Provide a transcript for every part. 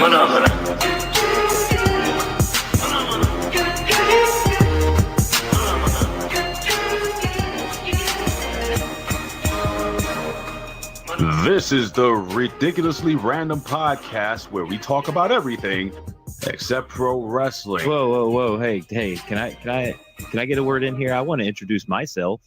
This is the Ridiculously Random Podcast where we talk about everything except pro wrestling. Whoa! Hey! Can I get a word in here? I want to introduce myself.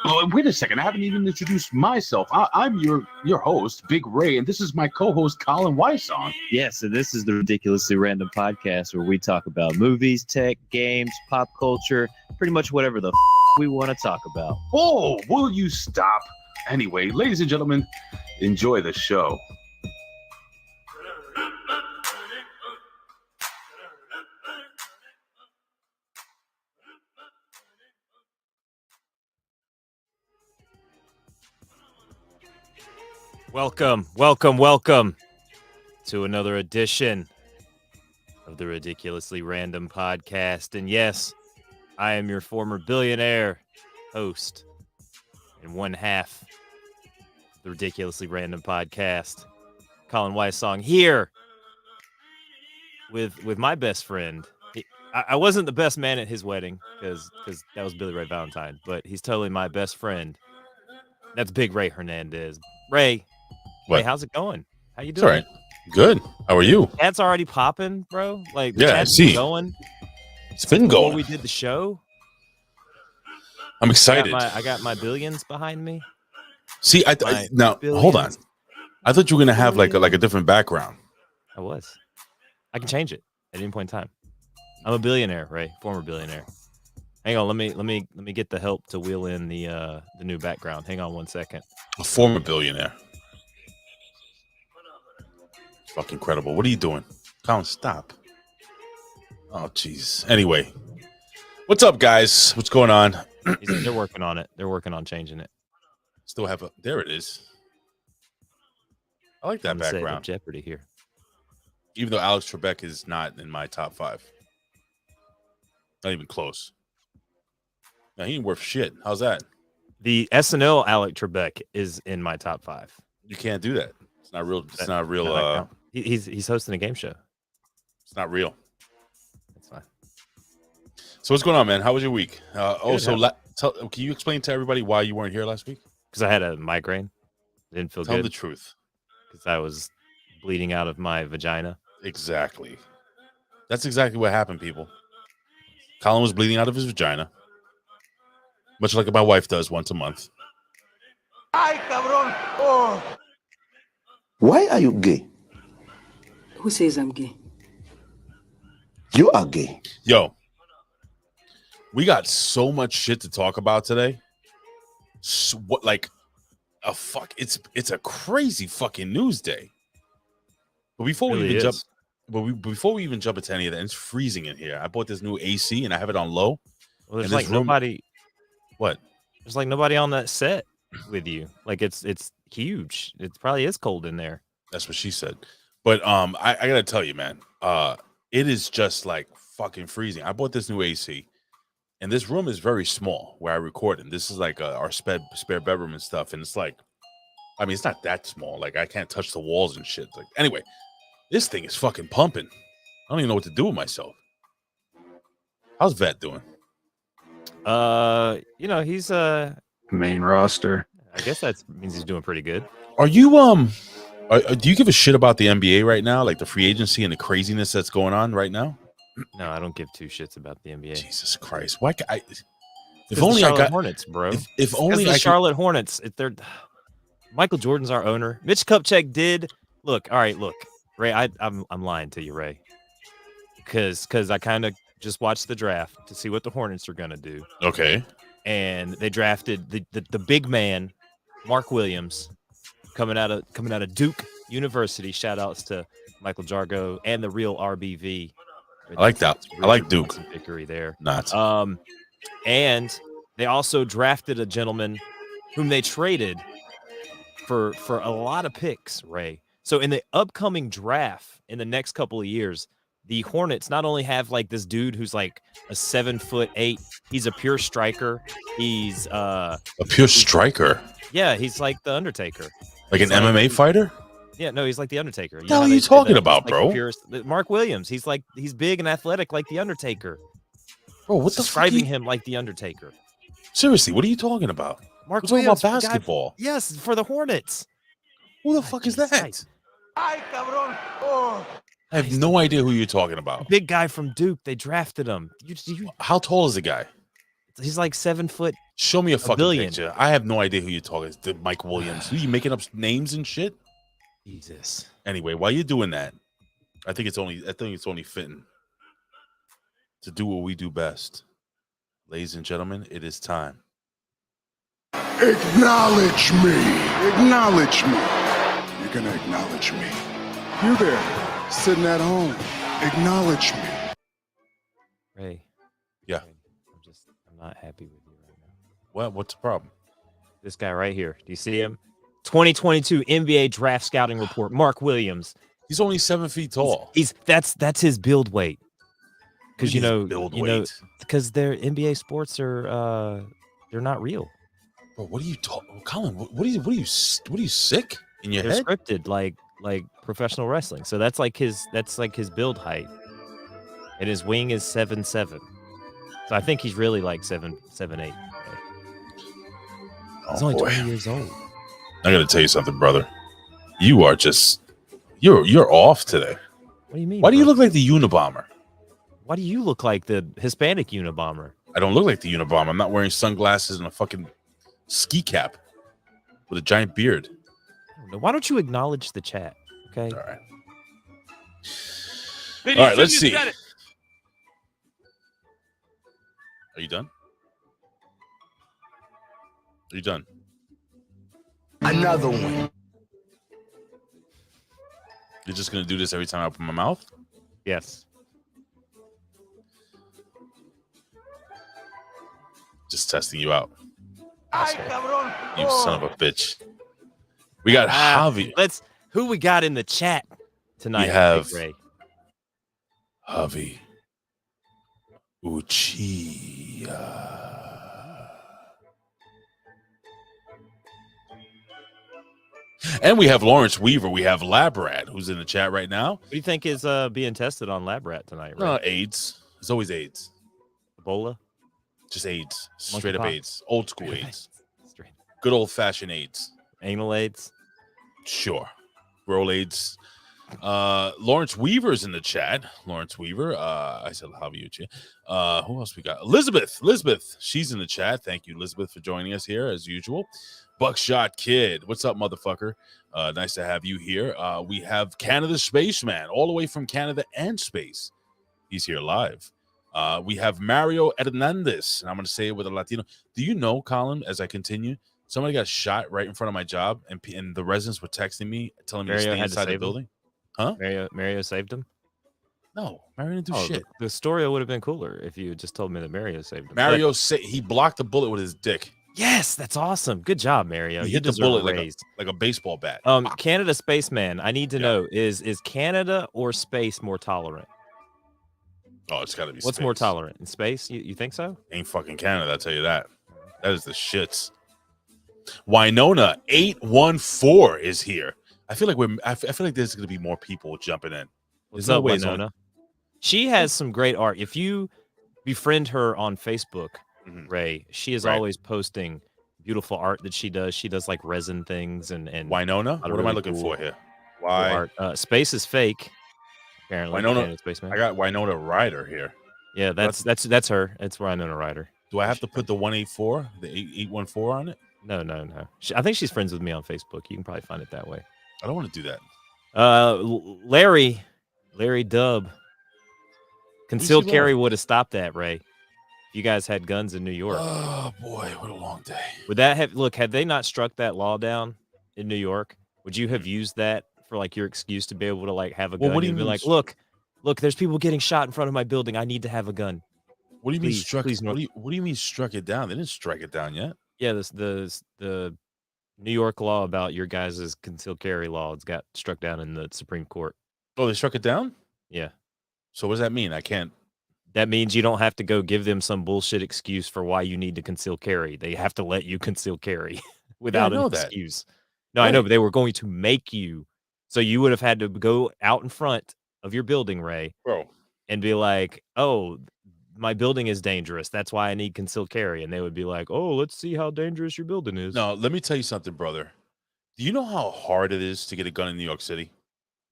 Oh, wait a second! I haven't even introduced myself. I'm your host, Big Ray, and this is my co-host, Colin Weissong. Yes, so this is the Ridiculously Random Podcast where we talk about movies, tech, games, pop culture, pretty much whatever the we want to talk about. Oh, will you stop? Anyway, ladies and gentlemen, enjoy the show. Welcome to another edition of the Ridiculously Random Podcast. And yes, I am your former billionaire host and one half of the Ridiculously Random Podcast, Colin Weissong, here with my best friend. I wasn't the best man at his wedding because that was Billy Ray Valentine, but he's totally my best friend. That's Big Ray Hernandez. Ray, how's it going? How you doing? It's all right. Good. How are you? Chat's already popping, bro. Like, the yeah, I chat's see. Going. It's been going. Before we did the show, I'm excited. I got my billions behind me. See, now billions. Hold on. I thought you were gonna have like a different background. I was. I can change it at any point in time. I'm a billionaire, Ray, former billionaire. Hang on, let me get the help to wheel in the new background. Hang on one second. A former billionaire. Fucking incredible. What are you doing? Colin, stop. Oh, jeez. Anyway, what's up, guys? What's going on? They're working on it. They're working on changing it. Still have a. There it is. I like that background. Jeopardy here. Even though Alex Trebek is not in my top 5. Not even close. No, he ain't worth shit. How's that? The SNL Alex Trebek is in my top 5. You can't do that. It's not real. It's not real. He's hosting a game show. It's not real. That's fine. So what's going on, man? How was your week? Good, Can you explain to everybody why you weren't here last week? Because I had a migraine. Didn't feel good. Tell the truth. Because I was bleeding out of my vagina. Exactly. That's exactly what happened, people. Colin was bleeding out of his vagina. Much like my wife does once a month. Ay, cabrón. Oh. Why are you gay? Who says I'm gay? You are gay. Yo, we got so much shit to talk about today. It's a crazy fucking news day. But before we even jump into any of that, it's freezing in here. I bought this new AC and I have it on low. Well, there's like nobody. What? There's like nobody on that set with you. Like it's huge. It probably is cold in there. That's what she said. But I gotta tell you, man, it is just like fucking freezing. I bought this new AC, and this room is very small where I record, and this is like our spare bedroom and stuff. And it's like, I mean, it's not that small. Like I can't touch the walls and shit. Like anyway, this thing is fucking pumping. I don't even know what to do with myself. How's Vet doing? He's Main roster. I guess that means he's doing pretty good. Are you do you give a shit about the NBA right now, like the free agency and the craziness that's going on right now? No, I don't give two shits about the NBA. Jesus Christ! Why? If only I got Hornets, bro. If only the Charlotte Hornets. They're Michael Jordan's our owner. Mitch Kupchak did look. All right, look, Ray. I'm lying to you, Ray, because I kind of just watched the draft to see what the Hornets are gonna do. Okay. And they drafted the big man, Mark Williams, coming out of Duke University. Shout outs to Michael Jargo and the real RBV. I like that. I like Duke. Victory there. Not. And they also drafted a gentleman whom they traded for a lot of picks, Ray. So in the upcoming draft in the next couple of years, the Hornets not only have like this dude who's like a 7'8", he's a pure striker. He's a pure striker. Yeah, he's like the Undertaker. Like an MMA fighter? Yeah, no, he's like the Undertaker. What the hell are you talking about, bro? Mark Williams. He's big and athletic like the Undertaker. Bro, what the fuck? Describing him like the Undertaker. Seriously, what are you talking about? Mark We're talking Williams, about basketball. Yes, for the Hornets. Who the fuck is that? Ay, cabrón. Oh. I have no idea who you're talking about. Big guy from Duke. They drafted him. How tall is the guy? He's like 7 foot. Show me a fucking billion. picture. I have no idea who you're talking to. Mike Williams. Are you making up names and shit? Jesus. Anyway, while you're doing that, I think it's only fitting to do what we do best. Ladies and gentlemen, it is time. Acknowledge me. Acknowledge me. You're gonna acknowledge me. You there, sitting at home. Acknowledge me. Ray. Yeah. Ray, I'm not happy with you right now. Well, what's the problem? This guy right here. Do you see him? 2022 NBA draft scouting report. Mark Williams. He's only 7 feet tall. That's his build weight. Because because their NBA sports are they're not real. Bro, what are you talking, Colin? What are you sick in your They're head? scripted like professional wrestling. So that's like his build height, and his wing is 7'7". So I think he's really like 7'8". He's only 20 years old. I gotta tell you something, brother. You are just you're off today. What do you mean? Why do you bro? look like the Unabomber? Why do you look like the Hispanic Unabomber? I don't look like the Unabomber. I'm not wearing sunglasses and a fucking ski cap with a giant beard. I don't know. Why don't you acknowledge the chat? Okay. All right. All right, let's see. Are you done? Are you done? Another one. You're just gonna do this every time I open my mouth? Yes. Just testing you out. Ay, cabrón. You son of a bitch. We got Javi. Who we got in the chat tonight? We have Big Ray? Javi Uchiha. And we have Lawrence Weaver. We have Labrat, who's in the chat right now. What do you think is being tested on Labrat tonight? Ray? AIDS. It's always AIDS. Ebola? Just AIDS. Straight up Monkeypox? AIDS. Old school AIDS. Straight. Good old fashioned AIDS. Anal AIDS? Sure. Roll AIDS. Lawrence Weaver's in the chat. Lawrence Weaver. I said Javi Uchiha. Who else we got? Elizabeth. She's in the chat. Thank you, Elizabeth, for joining us here as usual. Buckshot Kid. What's up, motherfucker? Nice to have you here. We have Canada Spaceman, all the way from Canada and space. He's here live. We have Mario Hernandez, and I'm going to say it with a Latino. Do you know, Colin, as I continue, somebody got shot right in front of my job, and the residents were texting me, telling me to stay inside the building? Huh? Mario saved him? No, Mario didn't do shit. The story would have been cooler if you just told me that Mario saved him. Mario, he blocked the bullet with his dick. Yes, that's awesome. Good job, Mario. He You hit the deserve bullet a raise. like a baseball bat. Canada Spaceman, I need to know, is Canada or space more tolerant? Oh, it's got to be What's space. more tolerant? In space? You think so? Ain't fucking Canada, I'll tell you that. That is the shits. Winona 814 is here. I feel like there's going to be more people jumping in. What's up, Winona? She has some great art. If you befriend her on Facebook, Ray, she is always posting beautiful art that she does. She does like resin things and Winona? What am I looking for here? Why? Space is fake. Apparently, Winona. Spaceman. I got Winona Ryder here. Yeah, that's her. It's Winona Ryder. Do I have to put the 184, the 814 on it? No. I think she's friends with me on Facebook. You can probably find it that way. I don't want to do that. Larry Dub. Concealed carry would have stopped that, Ray. If you guys had guns in New York. Oh boy, what a long day. Would that had they not struck that law down in New York, would you have used that for like your excuse to be able to like have a gun? What do you be mean? Like, look, there's people getting shot in front of my building. I need to have a gun. What do you mean struck? Please, what do you mean struck it down? They didn't strike it down yet. Yeah, the New York law about your guys' concealed carry law, it's got struck down in the Supreme Court. Oh, they struck it down? Yeah. So what does that mean? I can't. That means you don't have to go give them some bullshit excuse for why you need to conceal carry. They have to let you conceal carry without an excuse. No, I know, but they were going to make you So you would have had to go out in front of your building, Ray, bro. and be like, "Oh, my building is dangerous. That's why I need concealed carry." And they would be like, "Oh, let's see how dangerous your building is." No, let me tell you something, brother. Do you know how hard it is to get a gun in New York City?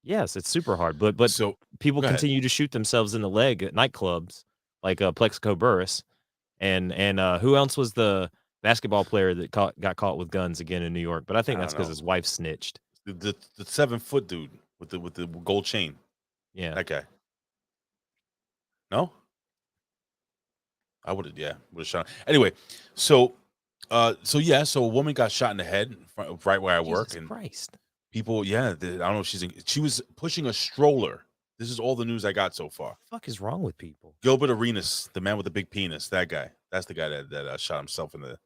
Yes, it's super hard, but So people go ahead. continue to shoot themselves in the leg at nightclubs like Plexico Burris, and who else was the basketball player that got caught with guns again in New York? But I think I that's don't because know. his wife snitched. The 7-foot dude with the gold chain. Yeah, That guy. No? I would have, would have shot. Anyway, so so a woman got shot in the head right where I work, Jesus and Christ. people, I don't know if she was pushing a stroller. This is all the news I got so far. What the fuck is wrong with people? Gilbert Arenas, the man with the big penis, that guy. That's the guy that shot himself in the.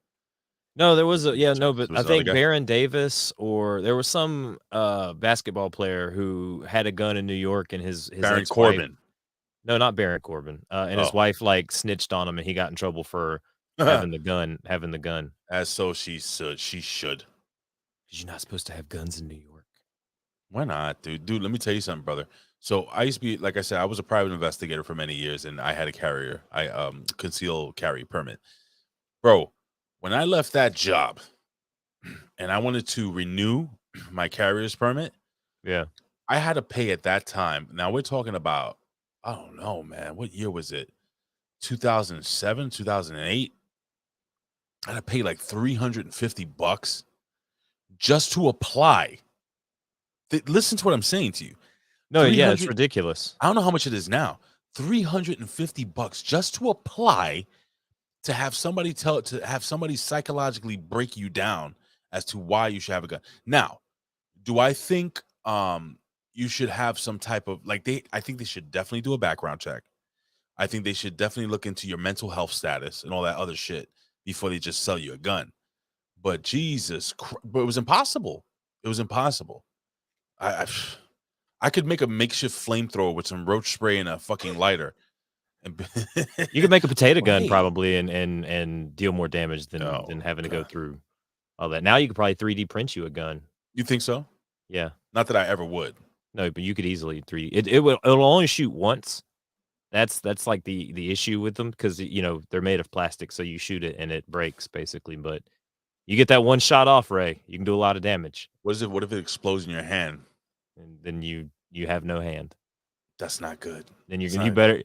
No, there was but was I another think guy? Baron Davis, or there was some basketball player who had a gun in New York, and his Baron ex-wife- Corbin. No, not Baron Corbin. And his Oh. wife like snitched on him, and he got in trouble for having the gun. As so she should. Because you're not supposed to have guns in New York. Why not, dude? Dude, let me tell you something, brother. So I used to be, like I said, I was a private investigator for many years, and I had a carrier. I conceal carry permit. Bro, when I left that job and I wanted to renew my carrier's permit, Yeah. I had to pay at that time. Now we're talking about, I don't know, man. What year was it? 2007, 2008. I had to pay like $350 just to apply. Listen to what I'm saying to you. No, yeah, it's 300 ridiculous. I don't know how much it is now. $350 just to apply, to have somebody psychologically break you down as to why you should have a gun. Now, do I think you should have some type of I think they should definitely do a background check. I think they should definitely look into your mental health status and all that other shit before they just sell you a gun. But Jesus Christ, but it was impossible. It was impossible. I could make a makeshift flamethrower with some roach spray and a fucking lighter. And You could make a potato gun Wait. probably and deal more damage than having to go God. through all that. Now you could probably 3D print you a gun. You think so? Yeah. Not that I ever would. No, but you could easily 3D. It'll only shoot once. That's like the issue with them, because they're made of plastic, so you shoot it and it breaks basically. But you get that one shot off, Ray, you can do a lot of damage, What if it explodes in your hand? and then you have no hand. That's not good. Then It's you not- better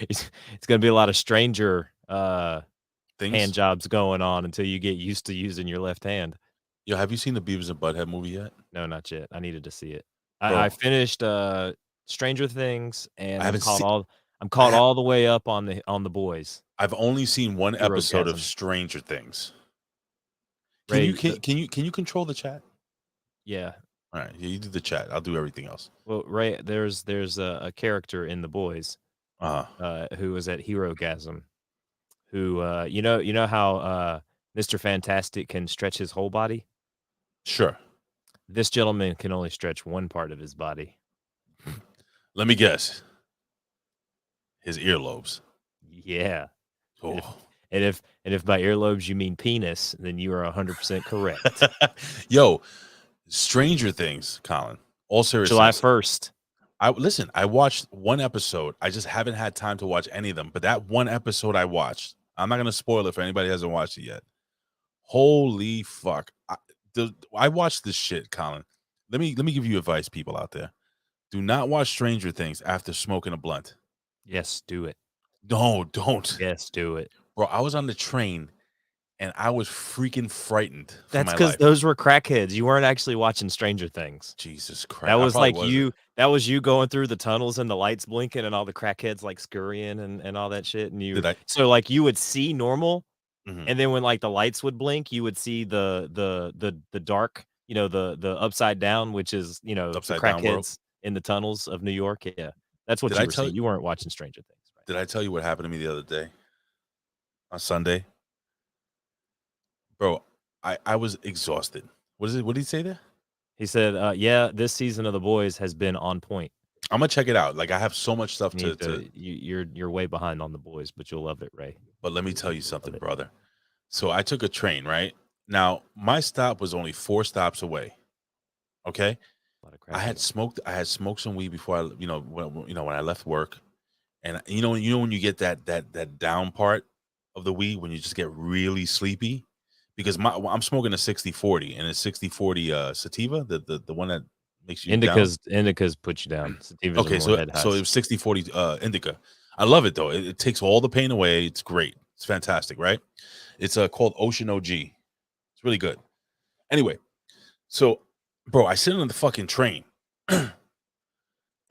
it's gonna be a lot of stranger Things. hand jobs going on until you get used to using your left hand. Yo, have you seen the Beavis and Butthead movie yet? No, not yet. I needed to see it. Bro. I finished Stranger Things, and I I'm haven't caught seen- all the way up on the boys. I've only seen one episode of Herogasm. Stranger Things. Ray, Can you control the chat? Yeah. All right, you do the chat. I'll do everything else. Well, Ray, there's a character in the boys who was at Herogasm, who you know how Mr. Fantastic can stretch his whole body? Sure. This gentleman can only stretch one part of his body. Let me guess. His earlobes. Yeah. Oh. And if by earlobes you mean penis, then you are 100% correct. Yo, Stranger Things, Colin. All seriousness. July 1st. I watched one episode. I just haven't had time to watch any of them. But that one episode I watched, I'm not gonna spoil it for anybody who hasn't watched it yet. Holy fuck. I watched this shit, Colin. Let me give you advice, people out there. Do not watch Stranger Things after smoking a blunt. Yes, do it. No, don't. Yes, do it. Bro, I was on the train and I was freaking frightened. That's because because those were crackheads. You weren't actually watching Stranger Things. Jesus Christ. That I was probably like wasn't. that was you going through the tunnels and the lights blinking and all the crackheads like scurrying and all that shit. And Did I? so like you would see normal, Mhm. and then when like the lights would blink, you would see the dark, the upside down, which is the Upside down world. crackheads in the tunnels of New York. Yeah, that's what Did you I were tell seeing. You weren't watching Stranger Things. Right? Did I tell you what happened to me the other day? On Sunday? Bro, I was exhausted. What did he say there? He said, "Yeah, this season of The Boys has been on point. I'm gonna check it out. Like I have so much stuff You're way behind on The Boys, but you'll love it, Ray." But let me tell you something, brother. So I took a train, right? Now, my stop was only 4 stops away. Okay. A lot of crack I had smoked some weed before when I left work. And you know when you get that down part of the weed when you just get really sleepy, because I'm smoking a 60-40, and it's 60-40 sativa, the one that makes you down. Indicas put you down. Sativas Okay, are more head so it was 60-40 indica. I love it though. It takes all the pain away. It's great. It's fantastic, right? It's called Ocean OG. It's really good. Anyway, so bro, I sit on the fucking train.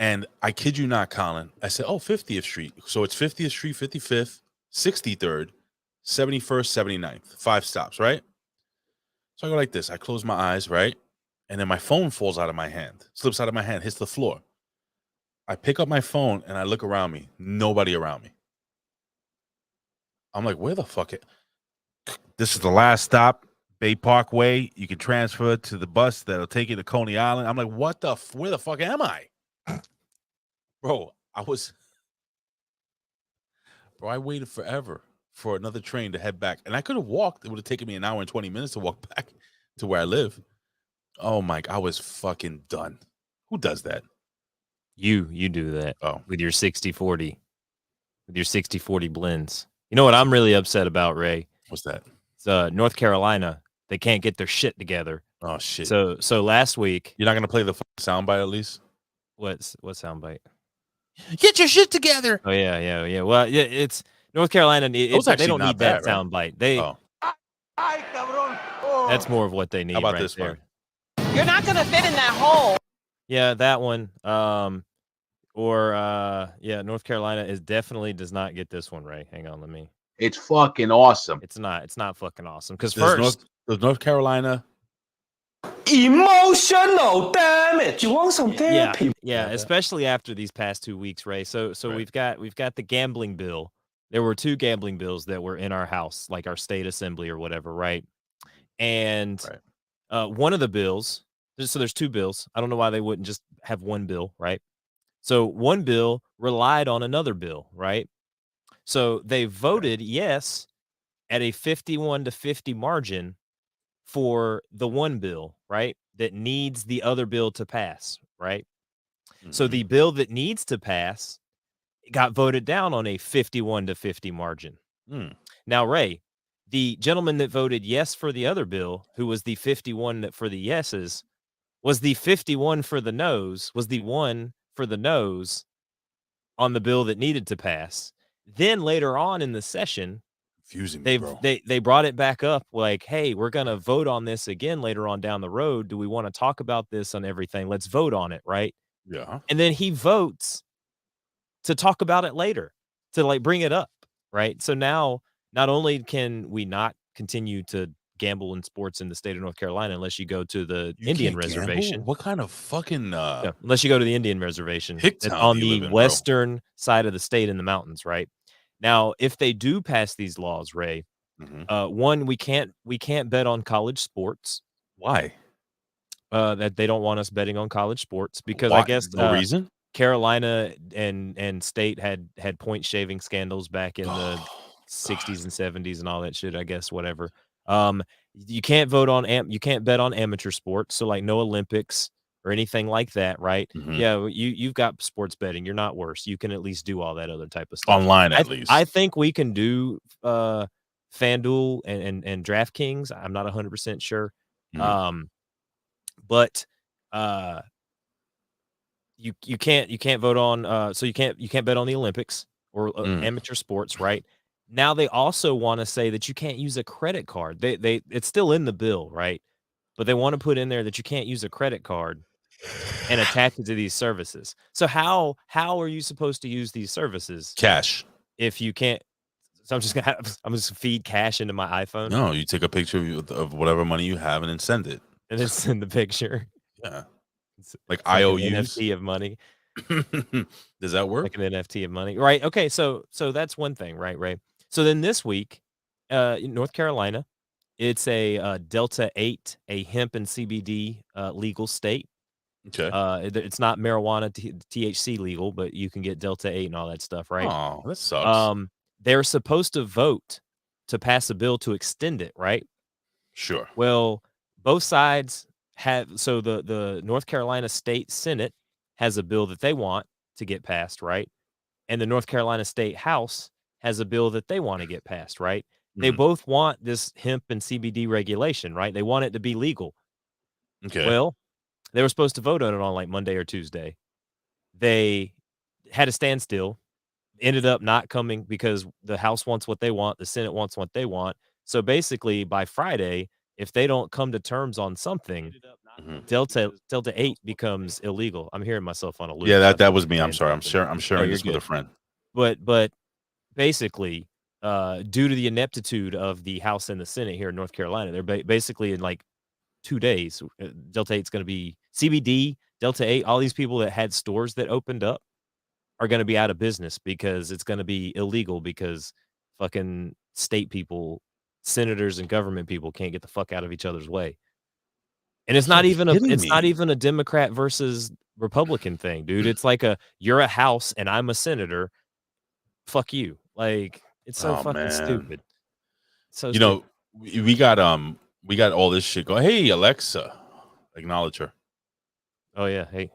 And I kid you not, Colin, I said, 50th Street. So it's 50th Street, 55th, 63rd, 71st, 79th. 5 stops, right? So I go like this. I close my eyes, right? And then my phone falls out of my hand, slips out of my hand, hits the floor. I pick up my phone and I look around me. Nobody around me. I'm like, where the fuck? This is the last stop, Bay Parkway. You can transfer to the bus that'll take you to Coney Island. I'm like, where the fuck am I? Bro, I waited forever for another train to head back. And I could have walked. It would have taken me an hour and 20 minutes to walk back to where I live. Oh, my, I was fucking done. Who does that? You do that with your 60-40, with your 60-40 blends. You know what I'm really upset about, Ray? What's that? It's North Carolina. They can't get their shit together. Oh, shit. So last week. You're not going to play the soundbite at least? What soundbite? Get your shit together. Oh yeah. Well, yeah, it's North Carolina. They don't need that sound bite. That's more of what they need. How about right this there. one? You're not gonna fit in that hole. Yeah, that one. North Carolina does not get this one, Ray. Hang on, It's fucking awesome. It's not fucking awesome because does North Carolina. Emotional damage. You want some therapy? Yeah, especially after these past 2 weeks, Ray. So right. we've got the gambling bill. There were 2 gambling bills that were in our house, like our state assembly or whatever, right? And one of the bills, so there's 2 bills. I don't know why they wouldn't just have one bill, right? So one bill relied on another bill, right? So they voted yes at a 51-50 margin for the one bill, right, that needs the other bill to pass, right? Mm-hmm. So the bill that needs to pass got voted down on a 51-50 margin. Now, Ray, the gentleman that voted yes for the other bill, who was the 51 for the yeses, was the 51 for the noes, was the 1 for the noes on the bill that needed to pass. Then later on in the session, they brought it back up like, hey, we're going to vote on this again later on down the road. Do we want to talk about this on everything? Let's vote on it, right? Yeah. And then he votes to talk about it later, to like bring it up, right? So now not only can we not continue to gamble in sports in the state of North Carolina unless you go to the Indian reservation. Gamble? What kind of fucking unless you go to the Indian reservation on the western side of the state in the mountains, right? Now, if they do pass these laws, Ray, one, we can't bet on college sports. Why? That they don't want us betting on college sports because Why? I guess no reason. Carolina and state had point shaving scandals back in the 60s and 70s and all that shit. I guess whatever. You can't vote on you can't bet on amateur sports, so like no Olympics or anything like that, right? Yeah, you've got sports betting. You're not worse. You can at least do all that other type of stuff online. At least I think we can do FanDuel and DraftKings. I'm not 100% sure, but you can't vote on so you can't bet on the Olympics or amateur sports, right? Now they also want to say that you can't use a credit card. They it's still in the bill, right? But they want to put in there that you can't use a credit card and attach it to these services. So how are you supposed to use these services? Cash. If you can't, so I'm just feed cash into my iPhone. No, you take a picture of whatever money you have and then send it. And then send the picture. Yeah, like IOUs, NFT of money. Does that work? Like an NFT of money, right? Okay, so that's one thing, right, Ray? So then this week, in North Carolina, it's a Delta 8, a hemp and CBD legal state. Okay. It's not marijuana THC legal, but you can get Delta 8 and all that stuff, right? Oh, that sucks. They're supposed to vote to pass a bill to extend it, right? Sure. Well, both sides so the North Carolina State Senate has a bill that they want to get passed, right? And the North Carolina State House has a bill that they want to get passed, right? They both want this hemp and CBD regulation, right? They want it to be legal. Okay. Well, they were supposed to vote on it on like Monday or Tuesday. They had a standstill, ended up not coming because the House wants what they want, the Senate wants what they want. So basically, by Friday, if they don't come to terms on something, Delta 8 becomes illegal. I'm hearing myself on a loop. Yeah, so that was me. I'm sorry. I'm sharing this you're with a good. friend. But basically, due to the ineptitude of the House and the Senate here in North Carolina, they're basically in like 2 days. Delta 8's going to be CBD, Delta 8, all these people that had stores that opened up are going to be out of business because it's going to be illegal because fucking state people, senators and government people can't get the fuck out of each other's way. And it's not even a Democrat versus Republican thing, dude. It's like you're a House and I'm a senator. Fuck you. Like, it's so fucking stupid. So stupid. We got all this shit going. Hey, Alexa, acknowledge her. Oh yeah. Hey.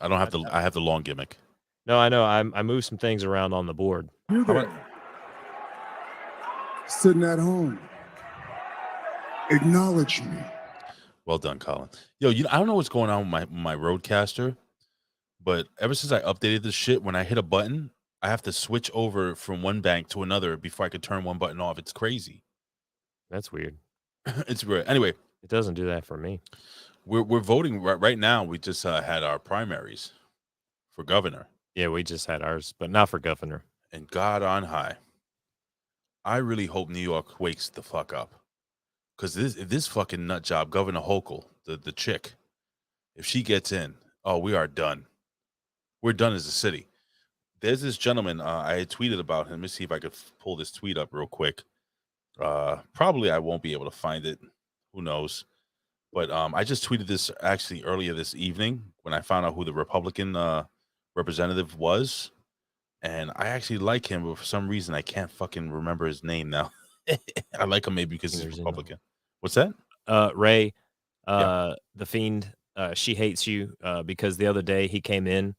I don't have the. I have the long gimmick. No, I know. I moved some things around on the board. You there, sitting at home. Acknowledge me. Well done, Colin. Yo, I don't know what's going on with my Roadcaster, but ever since I updated this shit, when I hit a button, I have to switch over from one bank to another before I could turn one button off. It's crazy. That's weird. It's weird. Anyway, it doesn't do that for me. We're voting right now. We just had our primaries for governor. Yeah, we just had ours, but not for governor. And God on high, I really hope New York wakes the fuck up, because this fucking nut job, Governor Hochul, the chick, if she gets in, oh, we are done. We're done as a city. There's this gentleman. I had tweeted about him. Let me see if I could pull this tweet up real quick. Probably I won't be able to find it. Who knows? But I just tweeted this actually earlier this evening when I found out who the Republican representative was. And I actually like him, but for some reason I can't fucking remember his name now. I like him maybe because he's Republican. What's that? Ray, the Fiend, she hates you because the other day he came in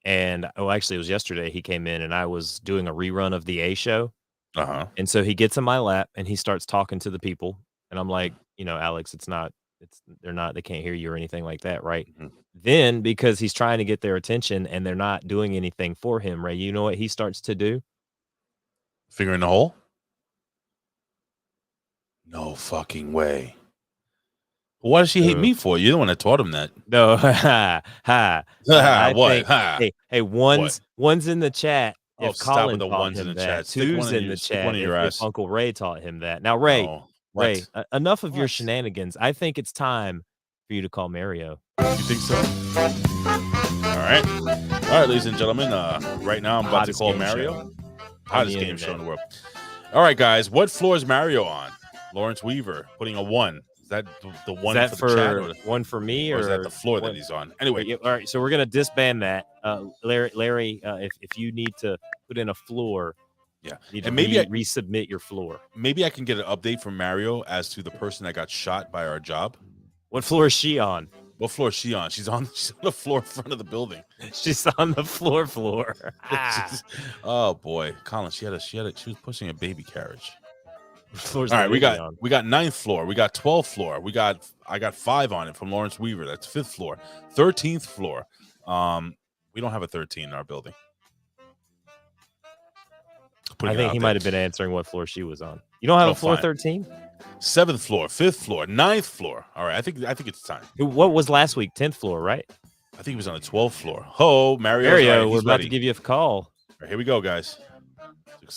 and, actually it was yesterday he came in and I was doing a rerun of the A show. And so he gets in my lap and he starts talking to the people. And I'm like, Alex, they can't hear you or anything like that, right? Then, because he's trying to get their attention and they're not doing anything for him, Ray, you know what he starts to do? Finger in the hole? No fucking way. What does she hate me for? You're the one that taught him that. No, What? One's in the chat. If Colin the taught ones him in the that, chat. Stick two's one in the chat. If Uncle Ray taught him that. Now, Ray, Ray, enough of your shenanigans. I think it's time for you to call Mario. You think so? All right, ladies and gentlemen. Right now, I'm about to call Mario. Hottest game show in the world. All right, guys. What floor is Mario on? Lawrence Weaver putting a 1. Is that the one is that for the chat, or one for me, or is that the floor that he's on? Anyway, all right. So we're gonna disband that. Larry, if you need to put in a floor, and maybe resubmit your floor. Maybe I can get an update from Mario as to the person that got shot by our job. What floor is she on? What floor is she on? She's on the floor in front of the building. She's on the floor. Oh boy, Colin, she was pushing a baby carriage. All right, we got 9th floor, we got 12th floor, I got 5 on it from Lawrence Weaver. That's 5th floor, 13th floor. We don't have a 13 in our building. I think he might have been answering what floor she was on. You don't have a floor 13? 7th floor, 5th floor, 9th floor. All right, I think it's time. What was last week? 10th floor, right? I think he was on the 12th floor. Mario, we're about to give you a call. All right, here we go, guys.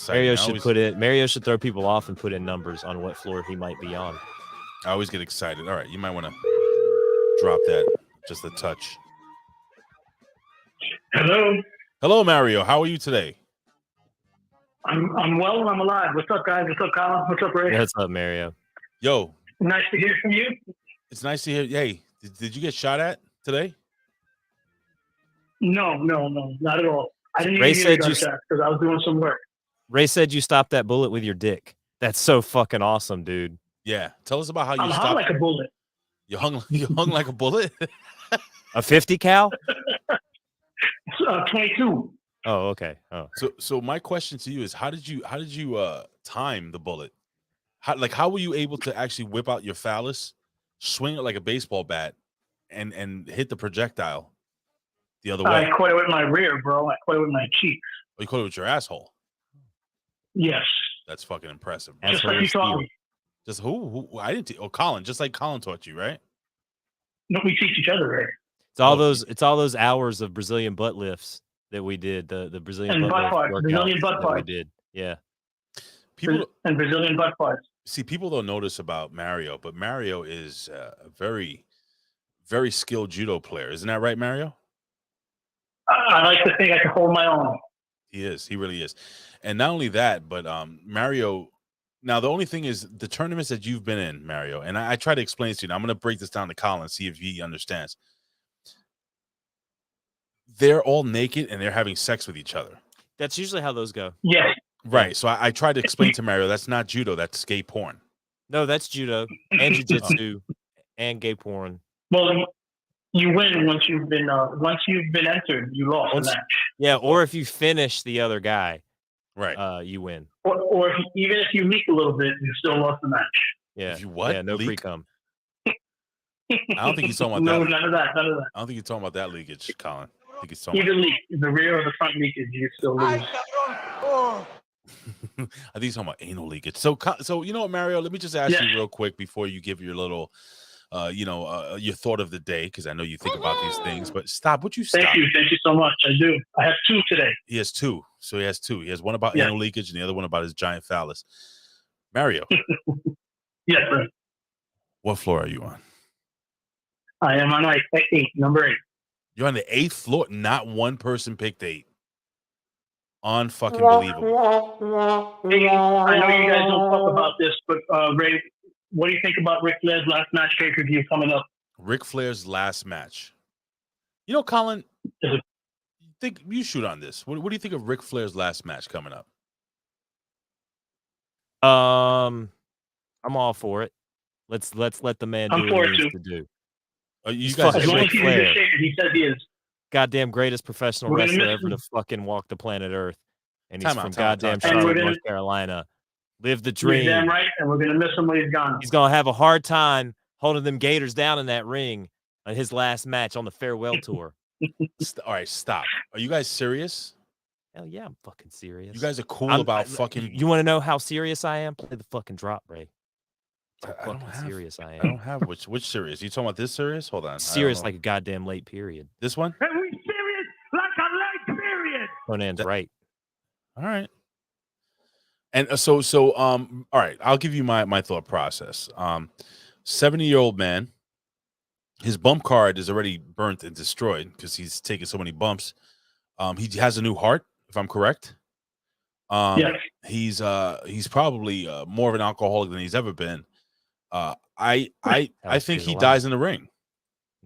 Mario should throw people off and put in numbers on what floor he might be on. I always get excited. All right, you might want to drop that just a touch. Hello, Mario. How are you today? I'm well and I'm alive. What's up, guys? What's up, Colin? What's up, Ray? What's up, Mario? Yo. Nice to hear from you. It's nice to hear. Hey, did you get shot at today? No, not at all. I didn't Ray even hear you shot because I was doing some work. Ray said you stopped that bullet with your dick. That's so fucking awesome, dude. Yeah. Tell us about how you I'm hung stopped. like a bullet. You hung like a bullet? A 50 cal? 22. Oh, okay. Oh, So my question to you is how did you time the bullet? How were you able to actually whip out your phallus, swing it like a baseball bat, and hit the projectile the other way? I caught it with my rear, bro. I caught it with my cheeks. Oh, you caught it with your asshole. Yes. That's fucking impressive. Bro. Just like you taught me. Just who I didn't Colin, just like Colin taught you, right? No, we teach each other, right? it's all those hours of Brazilian butt lifts that we did. The Brazilian And butt parts, Brazilian butt that we parts. did. Yeah. And Brazilian butt parts. See, people don't notice about Mario, but Mario is a very, very skilled judo player. Isn't that right, Mario? I like to think I can hold my own. He is. He really is. And not only that, but Mario. Now, the only thing is the tournaments that you've been in, Mario, and I try to explain this to you. Now, I'm going to break this down to Colin, see if he understands. They're all naked and they're having sex with each other. That's usually how those go. Yes. Right. So I tried to explain to Mario that's not judo, that's gay porn. No, that's judo and jiu-jitsu and gay porn. Well, you win once you've been entered. You lost the match. Yeah, or if you finish the other guy, right, you win. Or even if you leak a little bit, you still lost the match. Yeah. If you what? Yeah, no Leak? pre-cum. I don't think he's talking about No, that. none of that. None of that. I don't think he's talking about that leakage, Colin. I think he's talking Either leak, the rear or the front leakage, you still lose. I think he's talking about anal leakage. So you know what, Mario? Let me just ask you real quick before you give your little, your thought of the day, because I know you think about these things. But stop. Would you stop? Thank you so much. I do. I have 2 today. He has 2. So he has 2. He has one about anal leakage and the other one about his giant phallus. Mario. Yes, sir. What floor are you on? I am on number 8. You're on the 8th floor. Not one person picked 8. Unfucking believable. Hey, I know you guys don't talk about this, but Ray, what do you think about Ric Flair's last match pay-per-view coming up? Ric Flair's last match. You know, Colin, think you shoot on this. What do you think of Ric Flair's last match coming up? I'm all for it. Let's let the man do what he needs to do. You guys, as long as he's in good shape, he says he is. Goddamn greatest professional wrestler ever to fucking walk the planet Earth. And he's from goddamn Charlotte, North Carolina. Live the dream. You're damn right, and we're going to miss him when he's gone. He's going to have a hard time holding them Gators down in that ring on his last match on the farewell tour. All right, stop. Are you guys serious? Hell yeah, I'm fucking serious. You guys are cool about fucking... You want to know how serious I am? Play the fucking drop, Ray. Serious I am. I don't have which serious. You talking about this serious? Hold on. Serious like a goddamn late period. This one? Are we serious like a late period? Conan's right. All right. And so all right, I'll give you my thought process. 70-year-old man, his bump card is already burnt and destroyed because he's taken so many bumps. He has a new heart, if I'm correct. Yes. He's probably more of an alcoholic than he's ever been. I think he dies in the ring.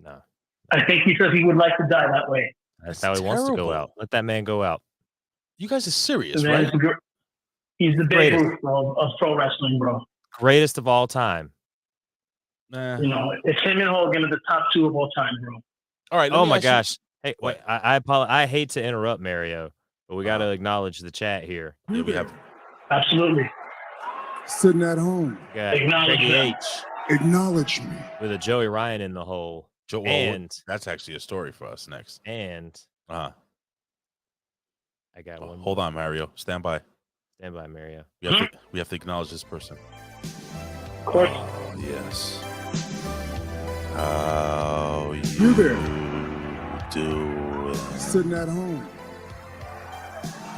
No. I think he says he would like to die that way. That's how he wants to go out. Let that man go out. You guys are serious, right? He's the Babe Ruth of pro wrestling, bro. Greatest of all time. Nah. You know, it's him and Hogan are the top 2 of all time, bro. All right. Oh my gosh. Hey, wait. I apologize. I hate to interrupt, Mario, but we got to acknowledge the chat here. Yeah, we have. Absolutely. Sitting at home. Acknowledge Peggy me. H. Acknowledge me. With a Joey Ryan in the hole. And that's actually a story for us next. And I got one. Hold on, Mario. Stand by. Stand by, Mario. We have to acknowledge this person. Of course. Oh, yes. How You there. do it. Sitting at home.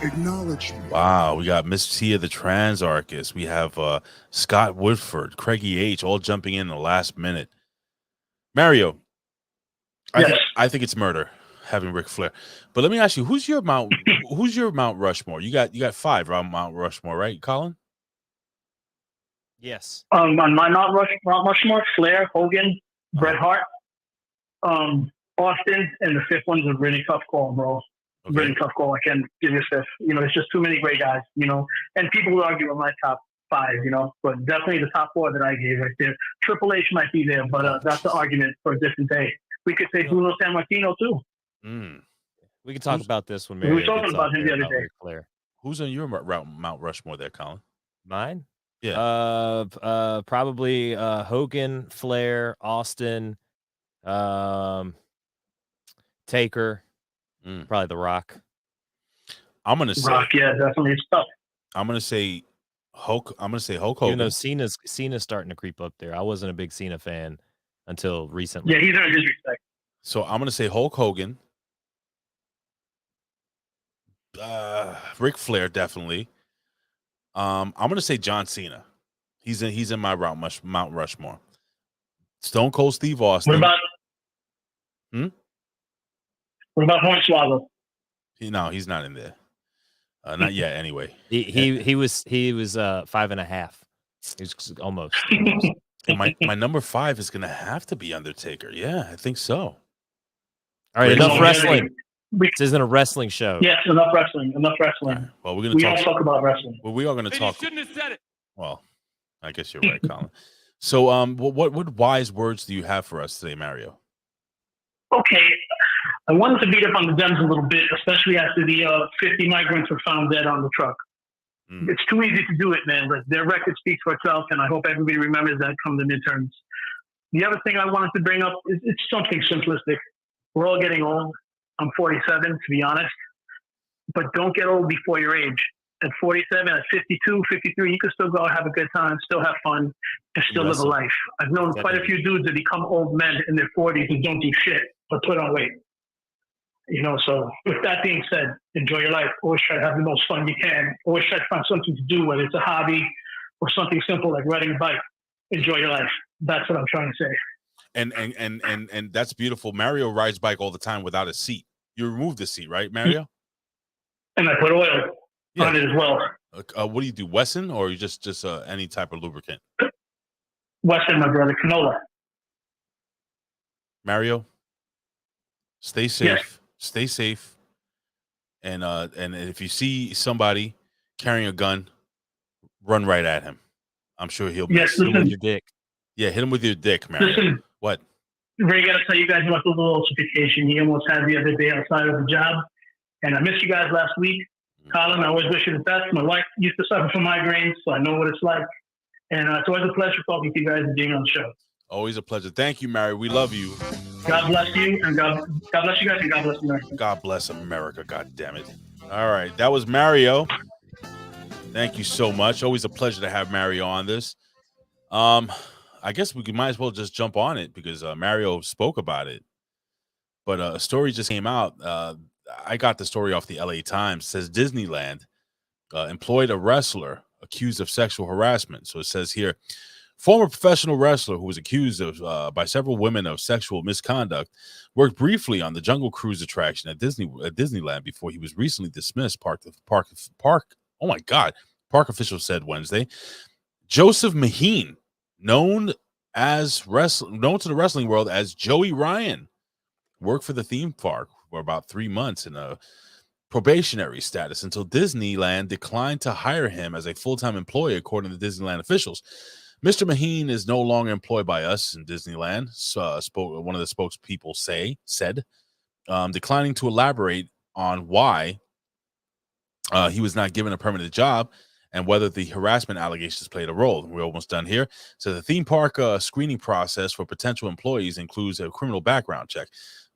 Acknowledge me. Wow, we got Miss Tia the Transarchist. We have Scott Woodford, Craigie H, all jumping in the last minute. Mario, Yes. I think it's murder having Ric Flair. But let me ask you, who's your Mount Rushmore? You got 5 around Mount Rushmore, right, Colin? Yes. On my Mount Rushmore, Flair, Hogan, Bret Hart, Austin, and the 5th one's a really tough call, bro. Okay. Really tough call. I can't give you a 5th. You know, it's just too many great guys, you know. And people would argue on my top 5, but definitely the top 4 that I gave right there. Triple H might be there, but that's the argument for a different day. We could say Bruno Sammartino too. We can talk about this when We were Mario talking gets about on him there the other about day. Ric Flair. Who's on your Mount Rushmore there, Colin? Mine? Yeah. Probably Hogan, Flair, Austin, Taker, probably The Rock. I'm gonna say Rock, yeah, definitely. It's tough. I'm gonna say Hulk Hogan. Even though Cena's starting to creep up there. I wasn't a big Cena fan until recently. Yeah, he's earned his respect. So I'm gonna say Hulk Hogan. Ric Flair, definitely. I'm gonna say John Cena. He's in my Mount Rushmore. Stone Cold Steve Austin. What about Hornswoggle? No, he's not in there. Not yet. Anyway, he was 5.5. He was almost. And my number 5 is gonna have to be Undertaker. Yeah, I think so. All right, enough wrestling. This isn't a wrestling show. Yes, enough wrestling. Right. Well, we don't talk about wrestling. Well, we are gonna talk. You shouldn't have said it. Well, I guess you're right, Colin. So, what wise words do you have for us today, Mario? Okay, I wanted to beat up on the Dems a little bit, especially after the 50 migrants were found dead on the truck. It's too easy to do it, man. But their record speaks for itself, and I hope everybody remembers that come the midterms. The other thing I wanted to bring up is it's something simplistic. We're all getting old. I'm 47, to be honest. But don't get old before your age. At 47, at 52, 53, you can still go have a good time, still have fun, and still live a life. I've known quite a few dudes that become old men in their 40s and don't do shit, but put on weight. So with that being said, enjoy your life. Always try to have the most fun you can. Always try to find something to do, whether it's a hobby or something simple like riding a bike. Enjoy your life. That's what I'm trying to say. And that's beautiful. Mario rides bike all the time without a seat. You remove the seat, right, Mario? And I put oil on it as well. What do you do, Wesson, or you just any type of lubricant? Wesson, my brother, canola. Mario, stay safe. Yes. Stay safe. And if you see somebody carrying a gun, run right at him. I'm sure he'll hit him with your dick. Yeah, hit him with your dick, Mario. Listen, what? Ray, got to tell you guys about the little vacation he almost had the other day outside of the job. And I missed you guys last week. Colin, I always wish you the best. My wife used to suffer from migraines, so I know what it's like. And it's always a pleasure talking to you guys and being on the show. Always a pleasure. Thank you, Mario. We love you. God bless you, and God bless you guys, and God bless America. God bless America. God damn it. All right. That was Mario. Thank you so much. Always a pleasure to have Mario on this. I guess we might as well just jump on it because Mario spoke about it. But a story just came out. I got the story off the LA Times. It says Disneyland employed a wrestler accused of sexual harassment. So it says here, former professional wrestler who was accused of by several women of sexual misconduct worked briefly on the Jungle Cruise attraction at Disneyland before he was recently dismissed. Park officials said Wednesday. Joseph Maheen, known to the wrestling world as Joey Ryan, worked for the theme park for about 3 months in a probationary status until Disneyland declined to hire him as a full-time employee, according to Disneyland officials. Mr. Maheen is no longer employed by us in Disneyland, one of the spokespeople said, declining to elaborate on why he was not given a permanent job and whether the harassment allegations played a role. We're almost done here. So the theme park screening process for potential employees includes a criminal background check.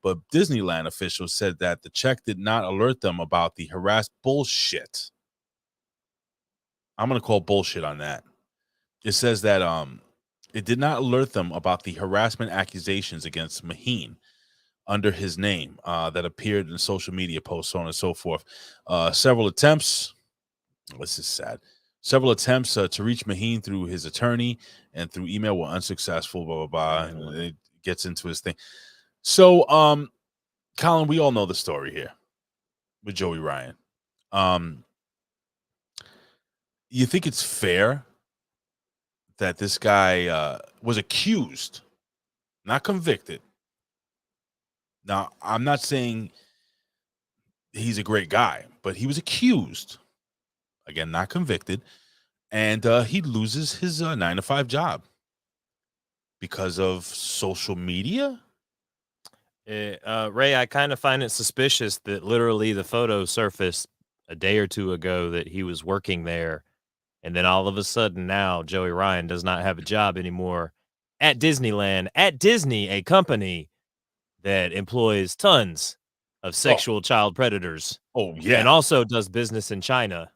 But Disneyland officials said that the check did not alert them about the bullshit. I'm going to call bullshit on that. It says that it did not alert them about the harassment accusations against Maheen under his name that appeared in social media posts, so on and so forth. Several attempts. This is sad. Several attempts to reach Maheen through his attorney and through email were unsuccessful. Blah blah blah. And it gets into his thing. So, Colin, we all know the story here with Joey Ryan. You think it's fair that this guy was accused, not convicted? Now, I'm not saying he's a great guy, but he was accused. Again, not convicted. and he loses his 9-to-5 job because of social media. Ray, I kind of find it suspicious that literally the photo surfaced a day or two ago that he was working there, and then all of a sudden now Joey Ryan does not have a job anymore at Disneyland, at Disney, a company that employs tons of sexual child predators. Oh yeah, and also does business in China.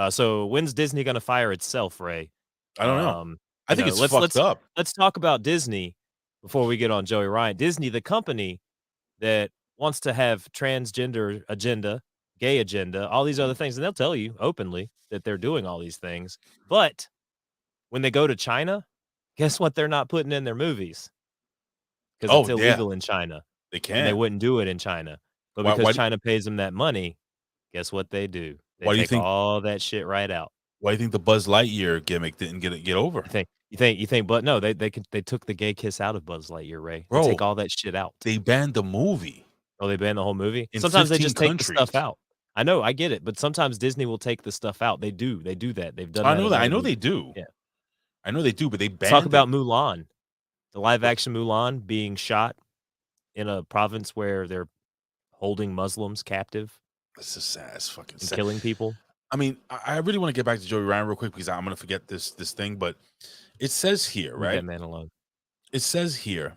So when's Disney going to fire itself, Ray? I don't know. I think it's fucked up. Let's talk about Disney before we get on Joey Ryan. Disney, the company that wants to have transgender agenda, gay agenda, all these other things, and they'll tell you openly that they're doing all these things. But when they go to China, guess what they're not putting in their movies? Because it's illegal in China. They can't. And they wouldn't do it in China. But because China pays them that money, guess what they do? They take all that shit right out. Why do you think the Buzz Lightyear gimmick didn't get over? You think, but no, they took the gay kiss out of Buzz Lightyear, Ray. Bro, they take all that shit out. They banned the movie. Oh, they banned the whole movie? In sometimes they 15 just take countries. the stuff out. I know, I get it, but sometimes Disney will take the stuff out. They do that. They've done I that. know that. I know they do. Yeah. I know they do, but they banned Talk about Mulan. The live action Mulan being shot in a province where they're holding Muslims captive. It's just sad. It's fucking and sad. Killing people. I mean, I really want to get back to Joey Ryan real quick because I'm gonna forget this thing, but it says here, right? That man alone. It says here,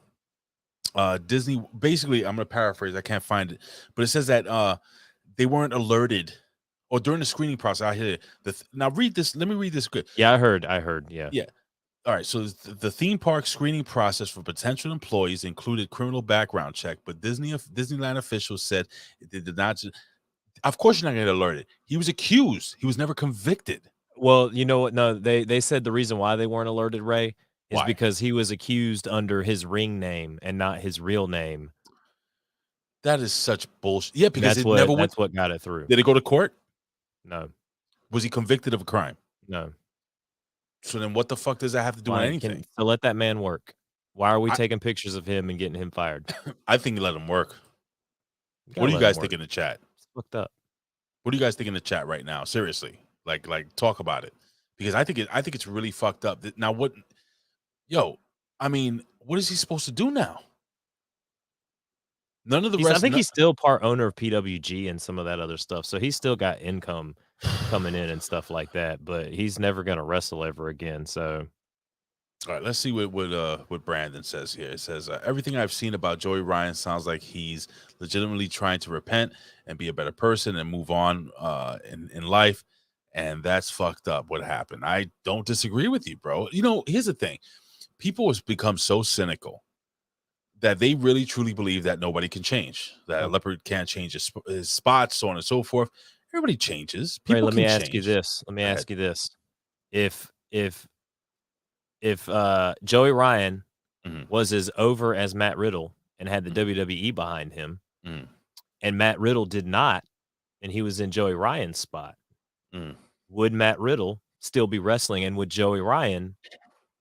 Disney. Basically, I'm gonna paraphrase. I can't find it, but it says that they weren't alerted, or during the screening process. I hear now read this. Let me read this quick. Yeah, I heard. Yeah. Yeah. All right. So the theme park screening process for potential employees included criminal background check, but Disneyland officials said they did not. Of course, you're not going to get alerted. He was accused. He was never convicted. Well, you know what? No, they said the reason why they weren't alerted, Ray, is because he was accused under his ring name and not his real name. That is such bullshit. Yeah, because that's what got it through. Did it go to court? No. Was he convicted of a crime? No. So then what the fuck does that have to do with anything? So let that man work. Why are we taking pictures of him and getting him fired? I think let him work. What do you guys think in the chat? It's fucked up. What do you guys think in the chat right now? Seriously, like talk about it, because I think it's really fucked up. Now what? Yo, I mean, what is he supposed to do now? None of the rest. I think he's still part owner of PWG and some of that other stuff, so he's still got income coming in and stuff like that. But he's never going to wrestle ever again. So, all right, let's see what Brandon says here. It says everything I've seen about Joey Ryan sounds like he's legitimately trying to repent and be a better person and move on in life, and that's fucked up. What happened? I don't disagree with you, bro. You know, here's the thing: people have become so cynical that they really truly believe that nobody can change, that a leopard can't change his spots, so on and so forth. Everybody changes. People let me ask change. you this. Let me ask you this: if Joey Ryan was as over as Matt Riddle and had the WWE behind him, and Matt Riddle did not, and he was in Joey Ryan's spot, would Matt Riddle still be wrestling, and would Joey Ryan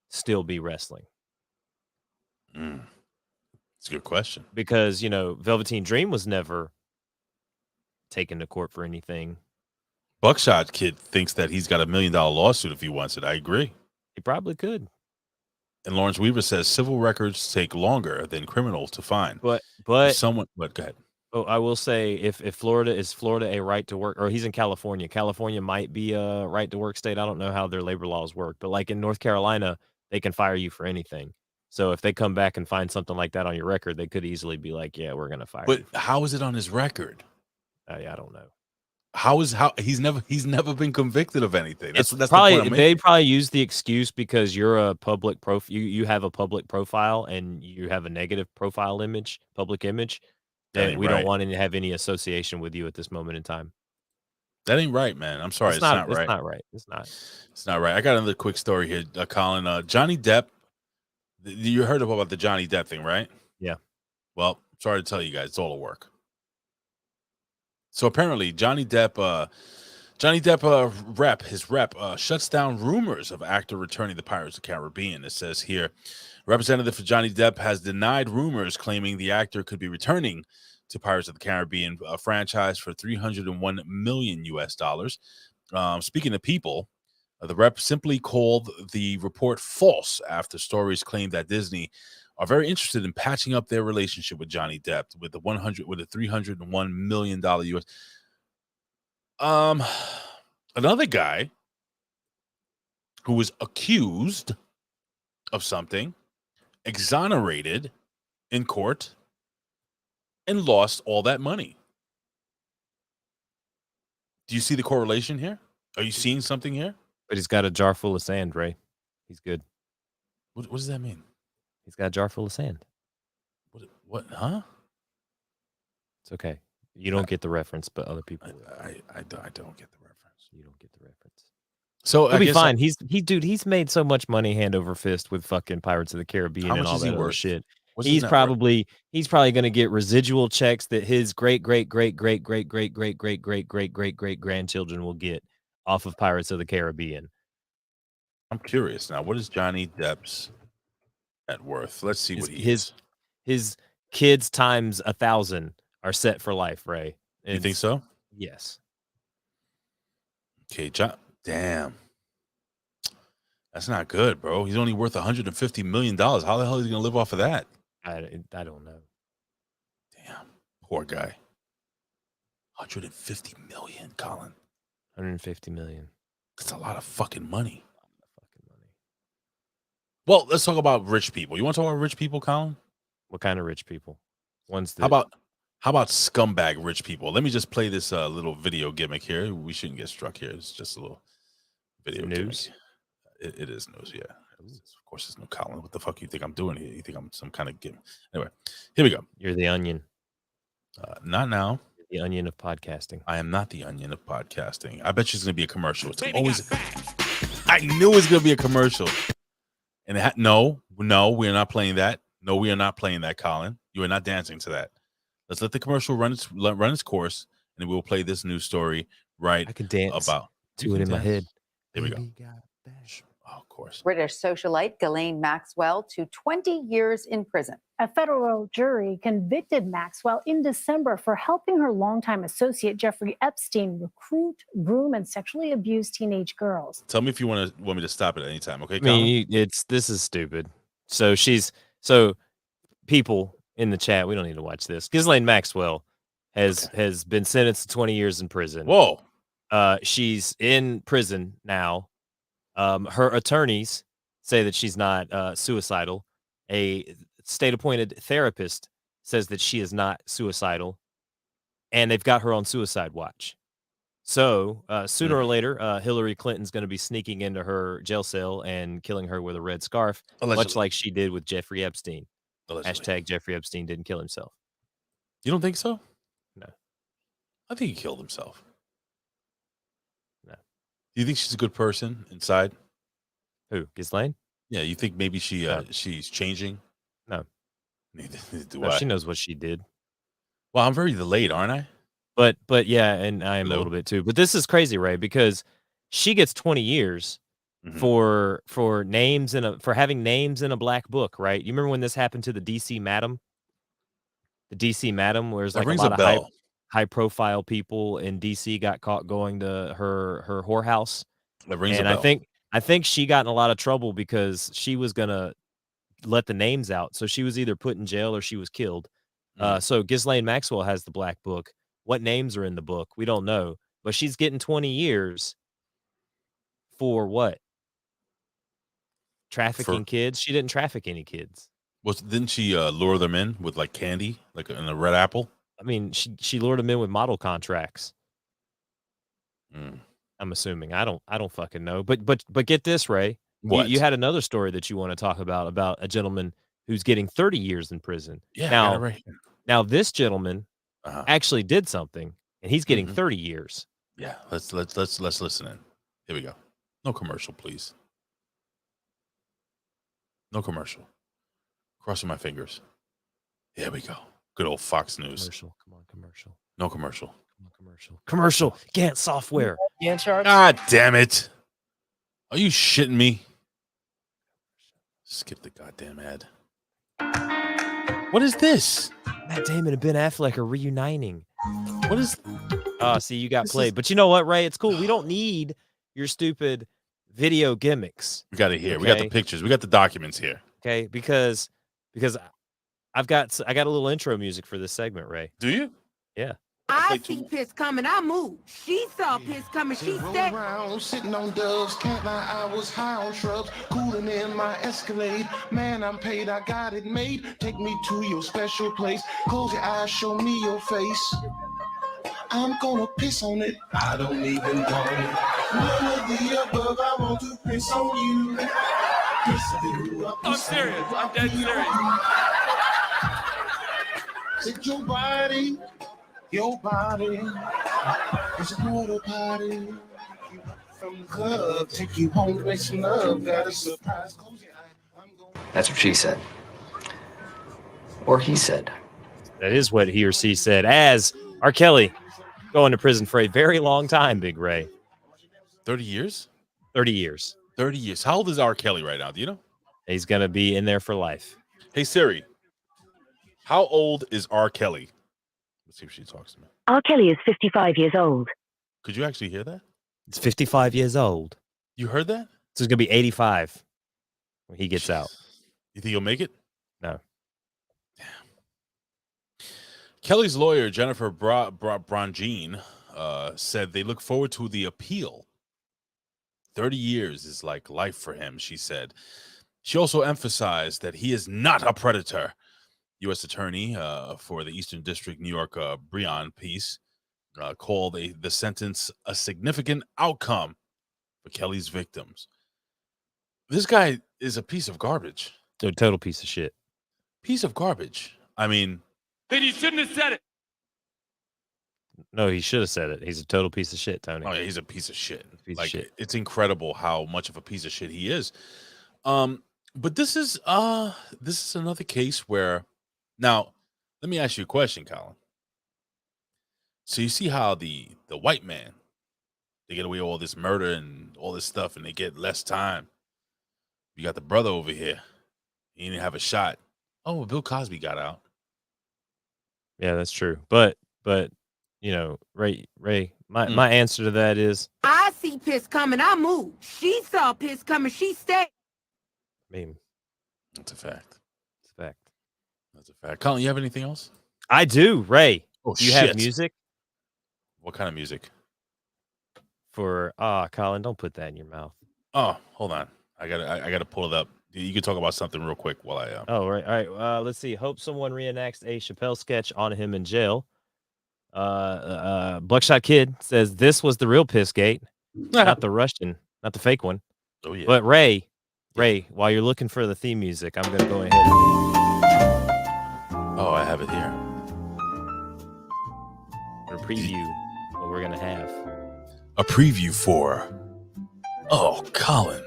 still be wrestling? It's a good question. Because, you know, Velveteen Dream was never taken to court for anything. Buckshot Kid thinks that he's got $1 million lawsuit if he wants it. I agree. He probably could. And Lawrence Weaver says civil records take longer than criminal to find. But go ahead. Oh, I will say if Florida a right to work, or he's in California. California might be a right to work state. I don't know how their labor laws work, but like in North Carolina, they can fire you for anything. So if they come back and find something like that on your record, they could easily be like, "Yeah, we're gonna fire." But you. How is it on his record? Yeah, I don't know. How he's never been convicted of anything. That's probably the point they probably use the excuse because you're a public you have a public profile and you have a negative public image that we don't want to have any association with you at this moment in time. That ain't right, man. I'm sorry, it's not right. It's not right. It's not right. I got another quick story here, Colin. Johnny Depp. You heard about the Johnny Depp thing, right? Yeah. Well, sorry to tell you guys, it's all a work. So apparently, Johnny Depp rep shuts down rumors of actor returning to Pirates of the Caribbean. It says here, representative for Johnny Depp has denied rumors claiming the actor could be returning to Pirates of the Caribbean franchise for $301 million US. Speaking of people, The rep simply called the report false after stories claimed that Disney are very interested in patching up their relationship with Johnny Depp with the $301 million US. Another guy who was accused of something, exonerated in court, and lost all that money. Do you see the correlation here? Are you seeing something here? But he's got a jar full of sand, Ray. He's good. What does that mean? He's got a jar full of sand. What? Huh? It's okay. You don't get the reference, but other people will. I don't get the reference. You don't get the reference. So He'll be fine. He's made so much money hand over fist with fucking Pirates of the Caribbean and all that other shit. He's probably going to get residual checks that his great grandchildren will get off of Pirates of the Caribbean. I'm curious now. What is Johnny Depp's net worth? Let's see what his kids times 1,000 are set for life, Ray. You think so? Yes. Okay, damn. That's not good, bro. He's only worth $150 million. How the hell is he going to live off of that? I don't know. Damn. Poor guy. 150 million, Colin. 150 million. That's a lot of fucking money. Well, let's talk about rich people. You want to talk about rich people, Colin? What kind of rich people? Ones that... How about scumbag rich people? Let me just play this little video gimmick here. We shouldn't get struck here. It's just a little video news. Gimmick. It is news, yeah. Of course, there's no Colin. What the fuck you think I'm doing here? You think I'm some kind of gimmick? Anyway, here we go. You're the onion. Not now. You're the onion of podcasting. I am not the onion of podcasting. I bet you it's going to be a commercial. It's always. I knew it was going to be a commercial. And no, we are not playing that. No, we are not playing that, Colin. You are not dancing to that. Let's let the commercial run its course, and we will play this news story right. I can dance about to it in my head. Here we go. Oh, of course. British socialite Ghislain Maxwell to 20 years in prison. A federal jury convicted Maxwell in December for helping her longtime associate Jeffrey Epstein recruit, groom, and sexually abuse teenage girls. Tell me if you want me to stop it at any time, okay? I mean, this is stupid. So people in the chat, we don't need to watch this. Ghislain Maxwell has been sentenced to 20 years in prison. Whoa. She's in prison now. Her attorneys say that she's not suicidal. A state-appointed therapist says that she is not suicidal, and they've got her on suicide watch. So sooner or later, Hillary Clinton's going to be sneaking into her jail cell and killing her with a red scarf, much like she did with Jeffrey Epstein. Allegedly. # Jeffrey Epstein didn't kill himself. You don't think so? No. I think he killed himself. No. Do you think she's a good person inside? Who? Ghislain? Yeah, you think maybe she's changing? No. Neither do No, I. she knows what she did. Well, I'm very delayed, aren't I? But yeah, and I am a little bit too. But this is crazy, Ray, because she gets 20 years for names for having names in a black book, right? You remember when this happened to the DC Madam? The DC Madam, where there's like a lot of high profile people in DC got caught going to her whorehouse. That rings a bell. I think she got in a lot of trouble because she was gonna let the names out. So she was either put in jail or she was killed. So Ghislain Maxwell has the black book. What names are in the book? We don't know. But she's getting 20 years for what? Trafficking kids? She didn't traffic any kids. Didn't she lure them in with like candy, like in a red apple? I mean, she lured them in with model contracts. I'm assuming. I don't fucking know. But get this, Ray. What? You had another story that you want to talk about a gentleman who's getting 30 years in prison. Yeah. Now this gentleman actually did something, and he's getting 30 years. Yeah. Let's listen in. Here we go. No commercial, please. No commercial. Crossing my fingers. Here we go. Good old Fox News. Commercial. Come on, commercial. No commercial. Come on, commercial. Commercial. Gantt software. Gantt charts. God damn it. Are you shitting me? Skip the goddamn ad. What is this? Matt Damon and Ben Affleck are reuniting. What is... See, you got played. But you know what, Ray? It's cool. We don't need your stupid video gimmicks. We got it here. We got the pictures. We got the documents here. Okay, because I got a little intro music for this segment, Ray. Do you? Yeah. I see piss coming, I move. She saw piss coming, she said. Around, sitting on doves, can't lie, I was high on shrubs, cooling in my Escalade. Man, I'm paid, I got it made. Take me to your special place. Close your eyes, show me your face. I'm gonna piss on it. I don't even want it. None of the above, I want to piss on you. I'm serious. I'm dead serious. Take your body. Your body is a water party. From the club, take you home to make some love. Got a surprise. That's what she said. Or he said. That is what he or she said. As R. Kelly going to prison for a very long time, Big Ray. 30 years? 30 years. 30 years. How old is R. Kelly right now? Do you know? He's going to be in there for life. Hey, Siri. How old is R. Kelly? Let's see if she talks to me. R. Kelly is 55 years old. Could you actually hear that? It's 55 years old. You heard that? So he's going to be 85 when he gets out. You think he'll make it? No. Damn. Kelly's lawyer, Jennifer Brongine, said they look forward to the appeal. 30 years is like life for him, she said. She also emphasized that he is not a predator. U.S. Attorney for the Eastern District, New York, Breon Peace, called the sentence a significant outcome for Kelly's victims. This guy is a piece of garbage. A total piece of shit. Piece of garbage. I mean... Then you shouldn't have said it. No, he should have said it. He's a total piece of shit, Tony. Oh, yeah, he's a piece of shit. Piece of shit. It's incredible how much of a piece of shit he is. But this is another case where... Now, let me ask you a question, Colin. So you see how the white man, they get away with all this murder and all this stuff, and they get less time. You got the brother over here. He didn't have a shot. Oh, well, Bill Cosby got out. Yeah, that's true. But you know, Ray, my answer to that is I see piss coming, I move. She saw piss coming, she stayed. I mean, that's a fact. It's a fact. That's a fact. Colin, you have anything else? I do, Ray. Oh, do you have music? What kind of music? For Colin, don't put that in your mouth. Oh, hold on. I gotta pull it up. You can talk about something real quick while I Oh, right. All right. Let's see. Hope someone reenacts a Chappelle sketch on him in jail. Buckshot Kid says this was the real Pissgate, not the Russian, not the fake one. Oh yeah. But Ray, while you're looking for the theme music, I'm gonna go ahead. Oh, I have it here. A preview what we're gonna have. A preview for. Oh, Colin,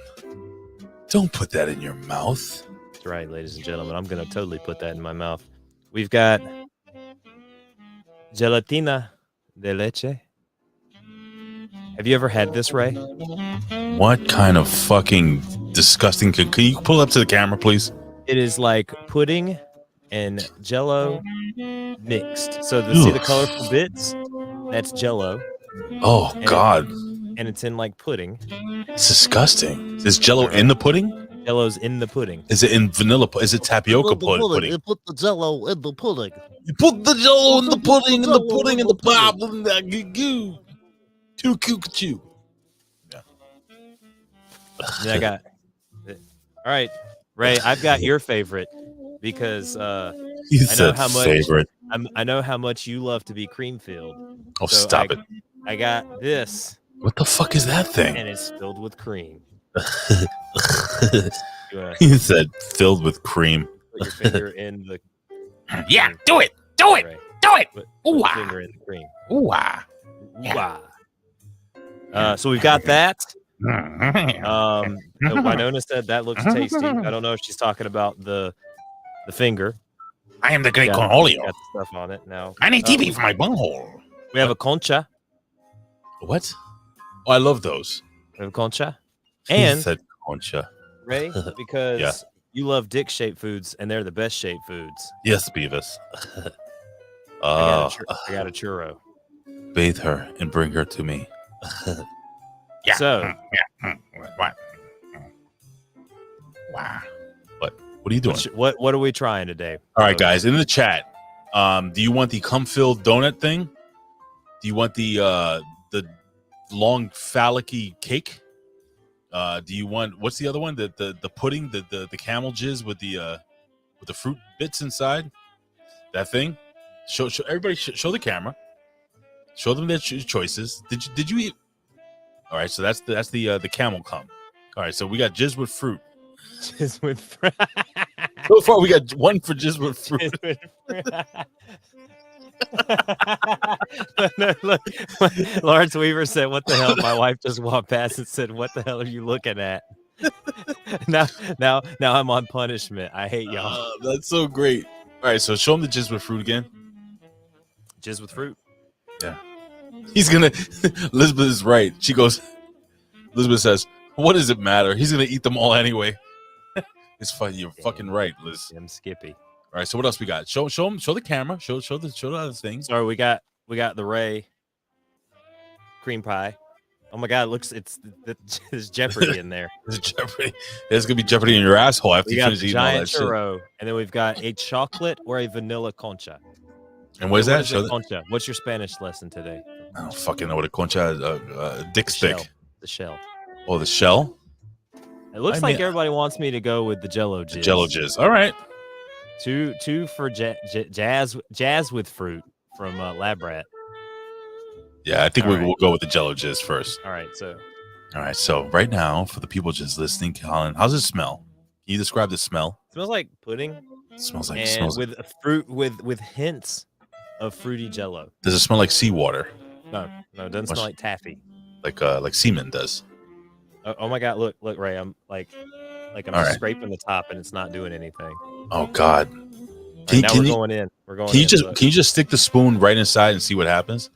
don't put that in your mouth. That's right, ladies and gentlemen. I'm gonna totally put that in my mouth. We've got gelatina de leche. Have you ever had this, Ray? What kind of fucking disgusting? Can you pull up to the camera, please? It is like pudding and Jello mixed. So see the colorful bits? That's Jello. Oh God! And it's in like pudding. It's disgusting. Is Jello in the pudding? Jello's in the pudding. Is it in vanilla? Is it tapioca pudding? You put the Jello in the pudding. You put the Jello in the pudding, and the pudding in the pop, and the goo. Too cuckoo. Yeah, I got. All right, Ray. I've got your favorite because I know how much favorite. I know how much you love to be cream filled. Oh, so stop it! I got this. What the fuck is that thing? And it's filled with cream. He said filled with cream. Put your finger in the. Yeah, do it. Do it. Right. Do it. Put your finger in the cream. Ooh, so we've got that. Winona said that looks tasty. I don't know if she's talking about the finger. I am the great cornholio. Got the stuff on it now. I need TV for my bunghole. We have a concha. What? Oh, I love those. We have a concha. He And said concha. Ray, because you love dick-shaped foods, and they're the best-shaped foods. Yes, Beavis. I got a churro. Bathe her and bring her to me. Yeah. So, What? Wow. What are you doing? What are we trying today? All right, guys, in the chat, do you want the cum-filled donut thing? Do you want the long phallic-y cake? Do you want what's the other one? The pudding, the camel jizz with the fruit bits inside? That thing? Show everybody. Show the camera. Show them their choices. Did you eat? All right, so that's the camel cum. All right, so we got jizz with fruit. Jizz with fruit. So far, we got one for jizz with fruit. Look, Lawrence Weaver said, "What the hell?" My wife just walked past and said, "What the hell are you looking at?" Now I'm on punishment. I hate y'all. That's so great. All right, so show them the jizz with fruit again. Jizz with fruit. Yeah. He's gonna. Elizabeth is right. She goes. Elizabeth says, "What does it matter? He's gonna eat them all anyway." It's funny. You're fucking right, Liz. I'm Skippy. All right. So what else we got? Show the camera. Show the other things. Sorry, we got the Ray cream pie. Oh my God! There's Jeopardy in there. There's Jeopardy. There's gonna be Jeopardy in your asshole after you finish eating all that shit. Churro, and then we've got a chocolate or a vanilla concha. And what is that? Concha. What's your Spanish lesson today? I don't fucking know what a concha is. Dick stick. The shell. Oh, the shell? It looks like everybody wants me to go with the Jello jizz. Jello jizz. All right. Two for jazz with fruit from Lab Rat. Yeah, I think we'll go with the Jello jizz first. All right, so right now, for the people just listening, Colin, how's it smell? Can you describe the smell? It smells like pudding. It smells like with fruit with hints of fruity Jello. Does it smell like seawater? No, it doesn't smell like taffy. Like semen does. Oh my God! Look, Ray! I'm like I'm scraping the top and it's not doing anything. Oh God! We're going in. Can you just stick the spoon right inside and see what happens?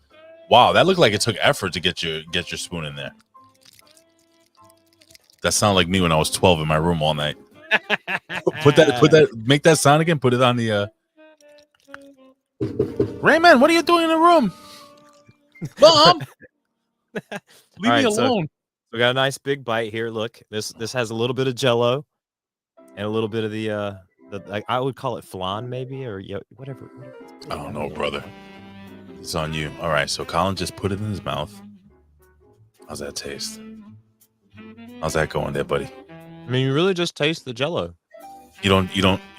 Wow, that looked like it took effort to get your spoon in there. That sounded like me when I was 12 in my room all night. Make that sound again. Put it on the. Rayman, what are you doing in the room? Mom, leave me alone. We got a nice big bite here. Look, this has a little bit of Jello, and a little bit of the I would call it flan maybe, or whatever. I don't know, brother. It's on you. All right, so Colin just put it in his mouth. How's that taste? How's that going there, buddy? I mean, you really just taste the Jello. You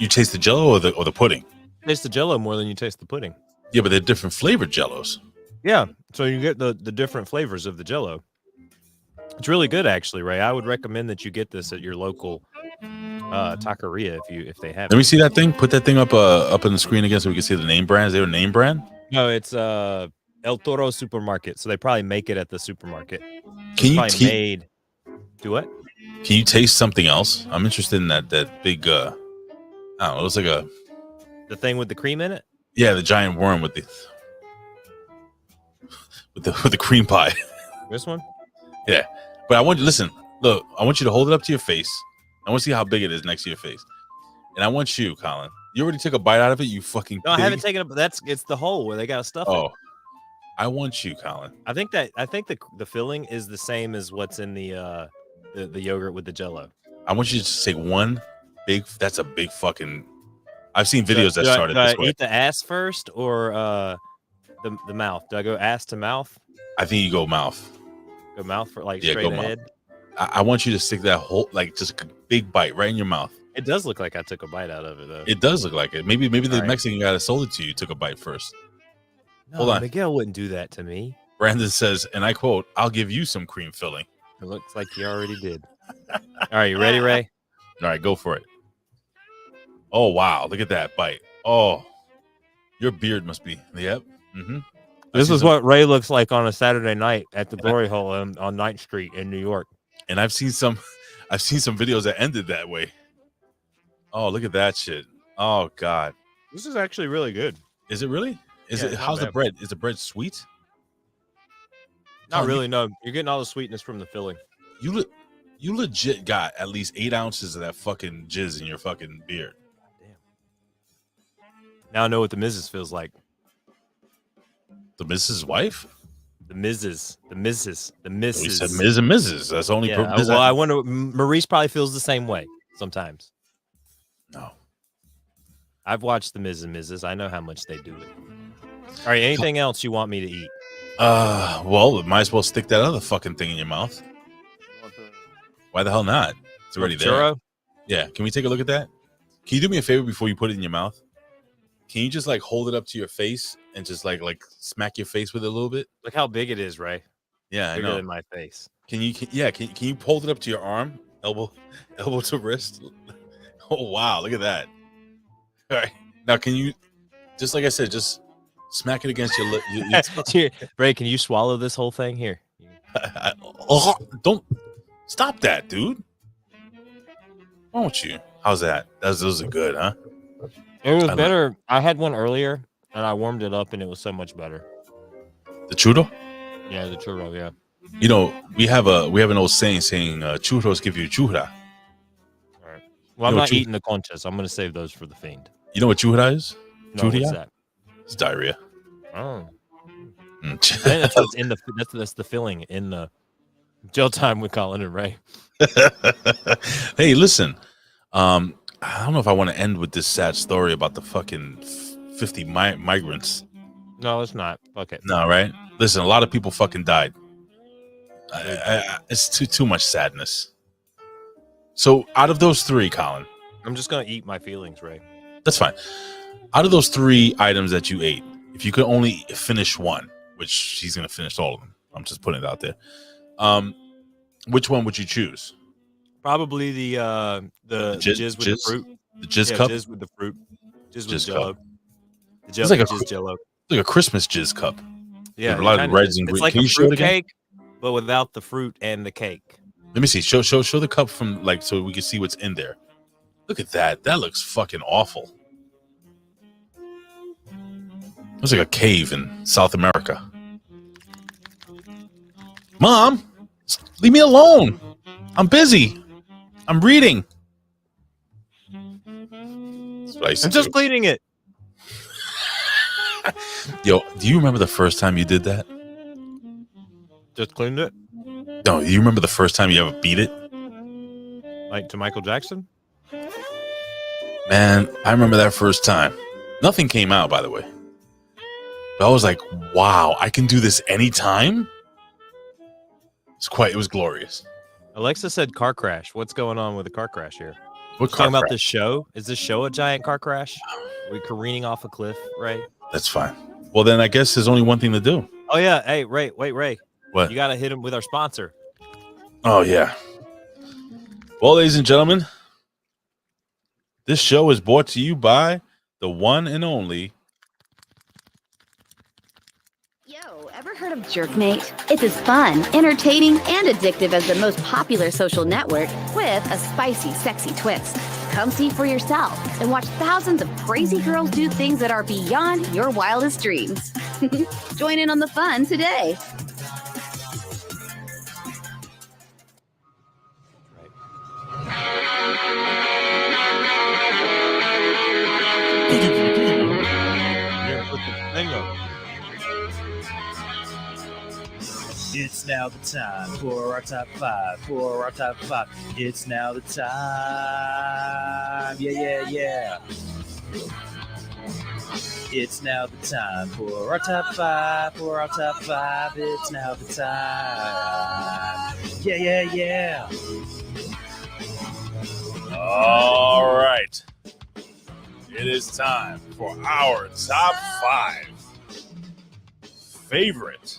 taste the Jello or the pudding? Taste the Jello more than you taste the pudding. Yeah, but they're different flavored Jellos. Yeah, so you get the different flavors of the Jello. It's really good, actually, Ray. I would recommend that you get this at your local taqueria if they have. Let me see that thing. Put that thing up on the screen again so we can see the name brand. Is there a name brand? No, it's El Toro Supermarket. So they probably make it at the supermarket. Do what? Can you taste something else? I'm interested in that big. I don't know. It looks like the thing with the cream in it. Yeah, the giant worm with the cream pie. This one. Yeah, but I want you listen. Look, I want you to hold it up to your face. I want to see how big it is next to your face, and I want you, Colin. You already took a bite out of it. You fucking. No, I haven't taken it. It's the hole where they got to stuff it. Oh, I want you, Colin. I think the filling is the same as what's in the yogurt with the Jello. I want you to take one big. That's a big fucking. I've seen videos that started this way. Eat the ass first or the mouth? Do I go ass to mouth? I think you go mouth. Go mouth for straight ahead. I want you to stick that whole just a big bite right in your mouth. It does look like I took a bite out of it though. It does look like it. Maybe the Mexican guy that sold it to you took a bite first. No, hold on. Miguel wouldn't do that to me. Brandon says, and I quote, "I'll give you some cream filling." It looks like you already did. All right, you ready, Ray? All right, go for it. Oh wow, look at that bite. Oh, your beard must be. Yep. Mm-hmm. This is what Ray looks like on a Saturday night at the Glory Hole on 9th Street in New York. And I've seen some videos that ended that way. Oh, look at that shit. Oh God. This is actually really good. Is it really? How's the bread? Is the bread sweet? Not really, no. You're getting all the sweetness from the filling. You legit got at least 8 ounces of that fucking jizz in your fucking beard. Damn. Now I know what the Mrs. feels like. The Mrs. wife? The Mrs. We said Ms. and Mrs. That's only. Yeah, well, I wonder. Maurice probably feels the same way sometimes. No. I've watched the Ms. and Mrs. I know how much they do it. All right, anything else you want me to eat? Well, might as well stick that other fucking thing in your mouth. Why the hell not? It's already there. Churro? Yeah. Can we take a look at that? Can you do me a favor before you put it in your mouth? Can you just like hold it up to your face and just like smack your face with it a little bit? Look how big it is, Ray. Yeah, Bigger I know. than my face. Can you hold it up to your arm, elbow to wrist? Oh wow, look at that. All right, now can you, just like I said, just smack it against your lip. Ray, can you swallow this whole thing here? Don't stop that, dude. Won't you? How's that? Those are good, huh? It was better. I had one earlier, and I warmed it up, and it was so much better. The churro? Yeah, the churro. Yeah. You know, we have an old saying churros give you churra. All right. Well, I'm not eating the conchas. I'm going to save those for the fiend. You know what churra is? No, what's that? It's diarrhea. Oh. That's what's in that's the filling in the jail time with Colin and Ray. Hey, listen. I don't know if I want to end with this sad story about the fucking 50 migrants. No, it's not. Okay. No, right? Listen, a lot of people fucking died. It's too much sadness. So out of those three, Colin. I'm just going to eat my feelings, Ray. That's fine. Out of those three items that you ate, if you could only finish one, which she's going to finish all of them. I'm just putting it out there. Which one would you choose? Probably the jizz with the fruit. The jizz cup? Jizz with the fruit. Jizz with Jello. It's like Jello. Like a Christmas jizz cup. Yeah. A lot of reds and green. It's like a fruit cake, but without the fruit and the cake. Let me see. Show the cup from so we can see what's in there. Look at that. That looks fucking awful. Looks like a cave in South America. Mom, leave me alone. I'm busy. I'm reading. That's what I used to I'm just do. cleaning it. Yo, do you remember the first time you did that? Just cleaned it? No, you remember the first time you ever beat it? Like to Michael Jackson? Man, I remember that first time. Nothing came out, by the way. But I was like, wow, I can do this anytime? It was glorious. Alexa said car crash. What's going on with the car crash here? What car talking about crash? this show? Is this show a giant car crash? Are we careening off a cliff, Ray? That's fine. Well, then I guess there's only one thing to do. Oh, yeah. Hey, Ray. What? You got to hit him with our sponsor. Oh, yeah. Well, ladies and gentlemen, this show is brought to you by the one and only. Ever heard of Jerkmate? It's as fun, entertaining, and addictive as the most popular social network with a spicy, sexy twist. Come see for yourself and watch thousands of crazy girls do things that are beyond your wildest dreams. Join in on the fun today. It's now the time for our top five. It's now the time. Yeah. It's now the time for our top five. It's now the time. Yeah. All right. It is time for our top five favorite.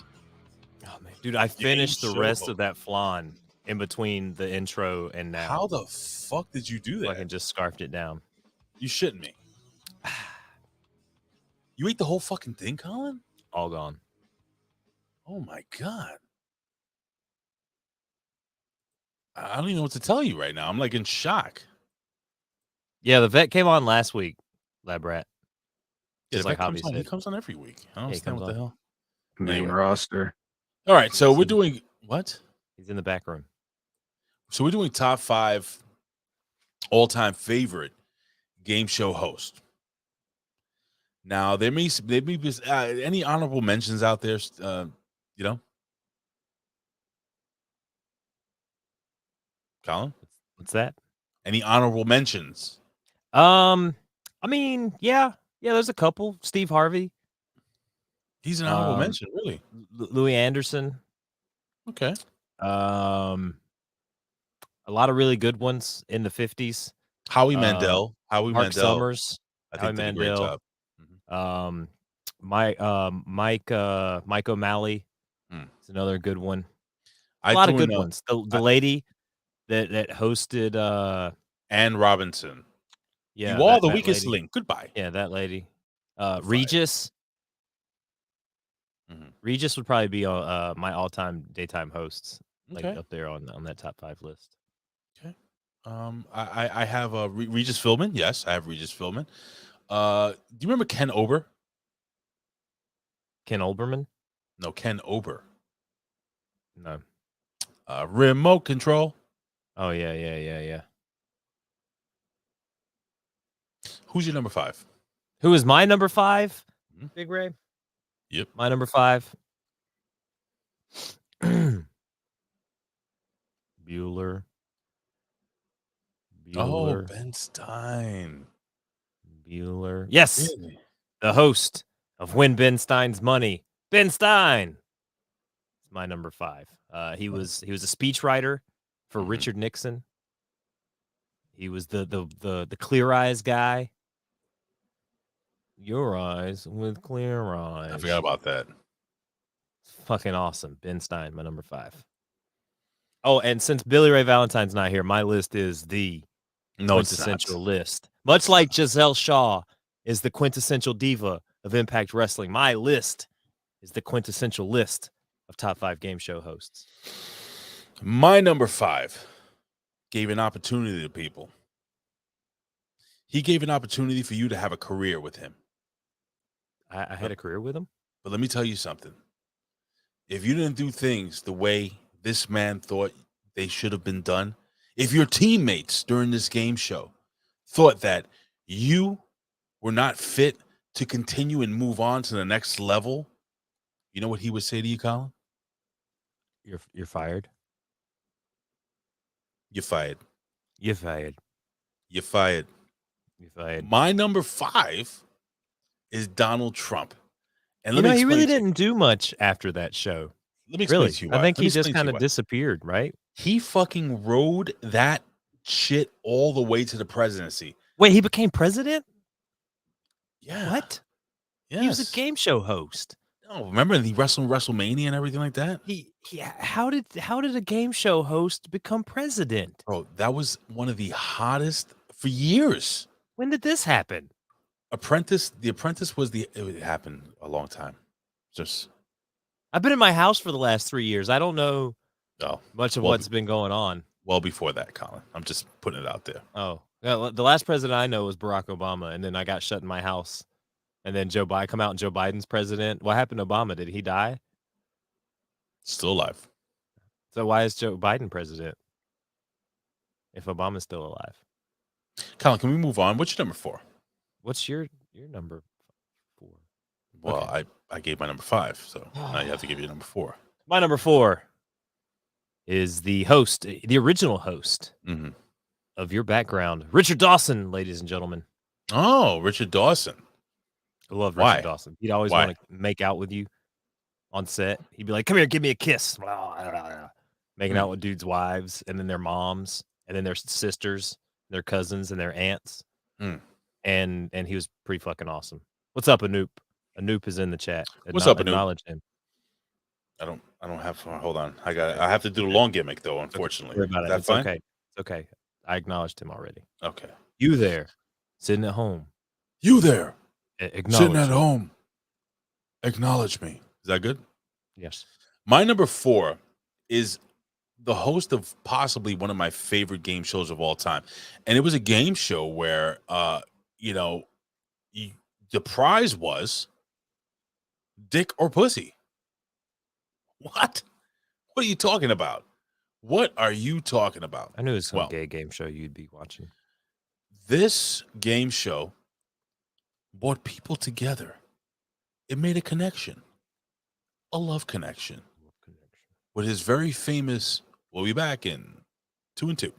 Dude, I finished the rest of that flan in between the intro and now. How the fuck did you do that? I can just scarfed it down. You shitting me. You ate the whole fucking thing, Colin? All gone. Oh my God. I don't even know what to tell you right now. I'm like in shock. Yeah, the vet came on last week, Lab Rat. Just like Hobby said. He comes on every week. I don't understand what the hell. Main roster. All right, so we're doing what? He's in the back room. So we're doing top five all-time favorite game show host. Now there may be any honorable mentions out there. You know, Colin. What's that? Any honorable mentions? I mean, yeah, there's a couple. Steve Harvey. He's an honorable mention, really. Louis Anderson. Okay. A lot of really good ones in the 50s. Howie Mandel. Howie Mark Mandel. Summers. I Howie think did a great Mandel. job. Mike O'Malley. It's another good one. A I lot of threw good in a- ones. The lady that hosted Ann Robinson. yeah, You are the that weakest lady. link. Goodbye. Yeah, that lady. Regis. Regis would probably be my all-time daytime hosts, like Okay. up there on that top 5 list. Okay. I have Regis Philbin. Yes, I have Regis Philbin. Do you remember Ken Ober? Ken Olbermann? No, Ken Ober. No. Remote Control. Oh yeah. Who's your number 5? Who is my number 5? Big Ray. Yep. My number 5. Bueller. Oh, Ben Stein. Bueller. Yes. Really? The host of Win Ben Stein's Money. Ben Stein. My number 5. He was a speechwriter for Richard Nixon. He was the clear eyes guy. Your eyes with clear eyes. I forgot about that. Fucking awesome. Ben Stein, my number 5. Oh, and since Billy Ray Valentine's not here, my list is the quintessential list. Much like Giselle Shaw is the quintessential diva of Impact Wrestling, my list is the quintessential list of top 5 game show hosts. My number 5 gave an opportunity to people. He gave an opportunity for you to have a career with him. I had a career with him? But let me tell you something. If you didn't do things the way this man thought they should have been done, if your teammates during this game show thought that you were not fit to continue and move on to the next level, you know what he would say to you, Colin? You're fired. You're fired. You're fired. You're fired. You're fired. My number 5 is Donald Trump. And You let know, me he really explain to you. didn't do much after that show. Let me explain Really? to you I why. think Let me he just explain to kind you of why. disappeared, right? He fucking rode that shit all the way to the presidency. Wait, he became president? Yeah. What? Yes. He was a game show host. No, remember the WrestleMania and everything like that? How did a game show host become president? Bro, that was one of the hottest for years. When did this happen? The Apprentice was it happened a long time. Just I've been in my house for the last 3 years. I don't know much of what's been going on. Well before that, Colin. I'm just putting it out there. Oh, yeah, the last president I know was Barack Obama, and then I got shut in my house. And then Joe Biden's president. What happened to Obama? Did he die? Still alive. So why is Joe Biden president if Obama's still alive? Colin, can we move on? What's your number 4? What's your number 4? Well, Okay. I gave my number 5, so now you have to give your number 4. My number 4 is the host, the original host of your background, Richard Dawson, ladies and gentlemen. Oh, Richard Dawson. I love Why? Richard Dawson. He'd always Why? want to make out with you on set. He'd be like, "Come here, give me a kiss." Making out with dudes' wives, and then their moms, and then their sisters, their cousins, and their aunts. And he was pretty fucking awesome. What's up, Anoop? Anoop is in the chat. What's up, Anoop? Acknowledge him. I don't have hold on. I have to do the long gimmick though, unfortunately. Don't worry about Is it. that It's fine? okay. It's okay. I acknowledged him already. Okay. You there, sitting at home. You there. Acknowledge Sitting at him. home. Acknowledge me. Is that good? Yes. My number 4 is the host of possibly one of my favorite game shows of all time. And it was a game show where the prize was dick or pussy. What? What are you talking about? What are you talking about? I knew it was some gay game show you'd be watching. This game show brought people together. It made a connection. A Love Connection with his very famous, we'll be back in 2 and 2.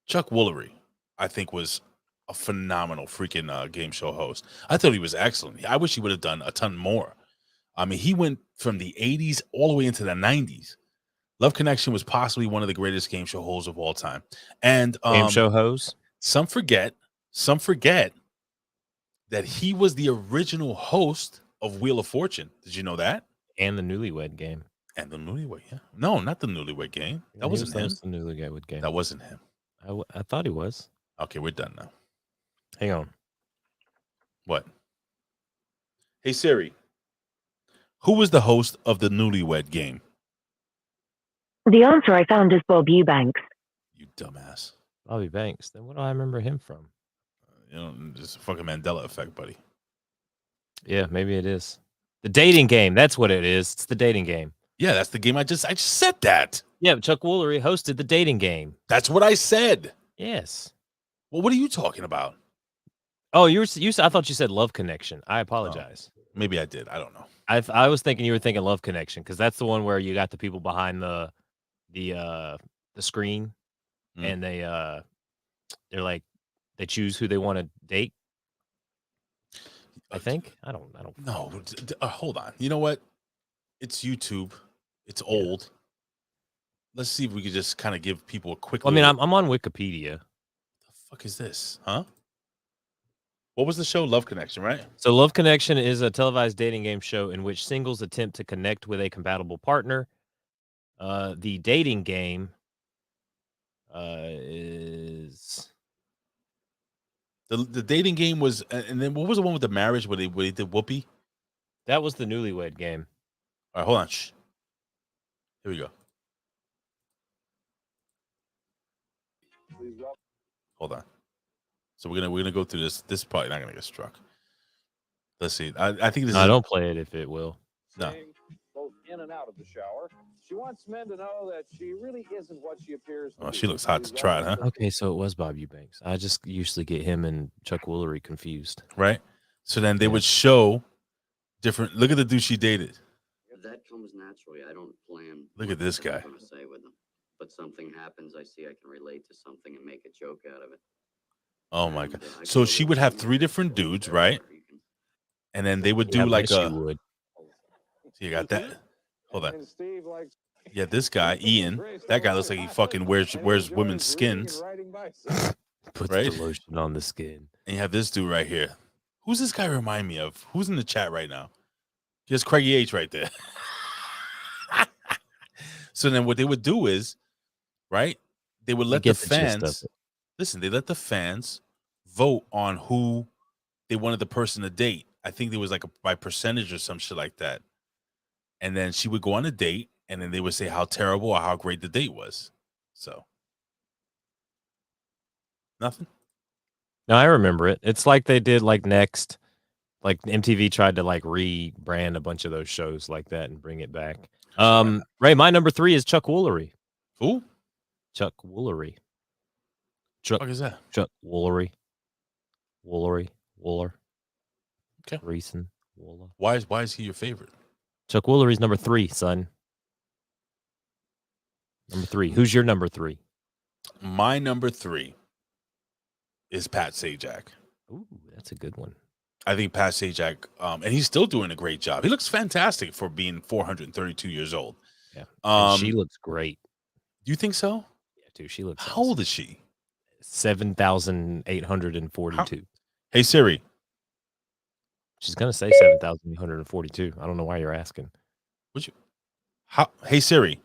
Chuck Woolery, I think, was a phenomenal freaking game show host. I thought he was excellent. I wish he would have done a ton more. I mean, he went from the 80s all the way into the 90s. Love Connection was possibly one of the greatest game show hosts of all time. And Game show host? Some forget that he was the original host of Wheel of Fortune. Did you know that? And the Newlywed Game. And the Newlywed, yeah. No, not the Newlywed Game. That wasn't him. The Newlywed Game. That wasn't him. I thought he was. Okay, we're done now. Hang on. What? Hey, Siri. Who was the host of the Newlywed Game? The answer I found is Bob Eubanks. You dumbass. Bobby Banks. Then what do I remember him from? It's a fucking Mandela effect, buddy. Yeah, maybe it is. The dating game. That's what it is. It's the dating game. Yeah, that's the game. I just said that. Yeah, Chuck Woolery hosted the dating game. That's what I said. Yes. Well, what are you talking about? Oh, you I thought you said Love Connection. I apologize. Oh, maybe I did. I don't know. I was thinking you were thinking Love Connection because that's the one where you got the people behind the screen and they're like they choose who they want to date. I think. I don't. No, hold on. You know what? It's YouTube. It's old. Let's see if we could just kind of give people a quick. Well, I mean, I'm on Wikipedia. The fuck is this? Huh? What was the show? Love Connection, right? So Love Connection is a televised dating game show in which singles attempt to connect with a compatible partner. The dating game is the dating game was, and then what was the one with the marriage where they did Whoopi? That was the Newlywed Game. All right, hold on. Shh. Here we go. Hold on. So we're gonna go through this. This is probably not gonna get struck. Let's see. I think this. I don't play it if it will. No. Both in and out of the shower. She wants men to know that she really isn't what she appears to Oh, be. she looks hot to try, huh? Okay, so it was Bob Eubanks. I just usually get him and Chuck Woolery confused. Right. So then they would show different. Look at the dude she dated. That comes naturally. I don't plan. Look at this guy. What I'm gonna say with them, but something happens. I see I can relate to something and make a joke out of it. Oh my god! So she would have 3 different dudes, right? And then they would do like a. So you got that? Hold on. Yeah, this guy Ian. That guy looks like he fucking wears women's skins. Puts right? the lotion on the skin. And you have this dude right here. Who's this guy remind me of? Who's in the chat right now? Here's Craigie H right there. So then what they would do is, right? They would let the fans listen. They let the fans vote on who they wanted the person to date. I think there was like by percentage or some shit like that. And then she would go on a date, and then they would say how terrible or how great the date was. So nothing. No, I remember it. It's like they did like Next. Like MTV tried to like rebrand a bunch of those shows like that and bring it back. Ray, my number 3 is Chuck Woolery. Who? Chuck Woolery. What is that? Chuck Woolery. Wooler. Okay. Reason. Wooler. Why is he your favorite? Chuck Woolery's number 3, son. Number 3. Who's your number 3? My number 3 is Pat Sajak. Ooh, that's a good one. I think Pat Sajak, and he's still doing a great job. He looks fantastic for being 432 years old. Yeah. And she looks great. Do you think so? Yeah, dude. She looks. How old is she? 7,842. Hey Siri. She's gonna say 7,842. I don't know why you're asking. Would you? Hey Siri.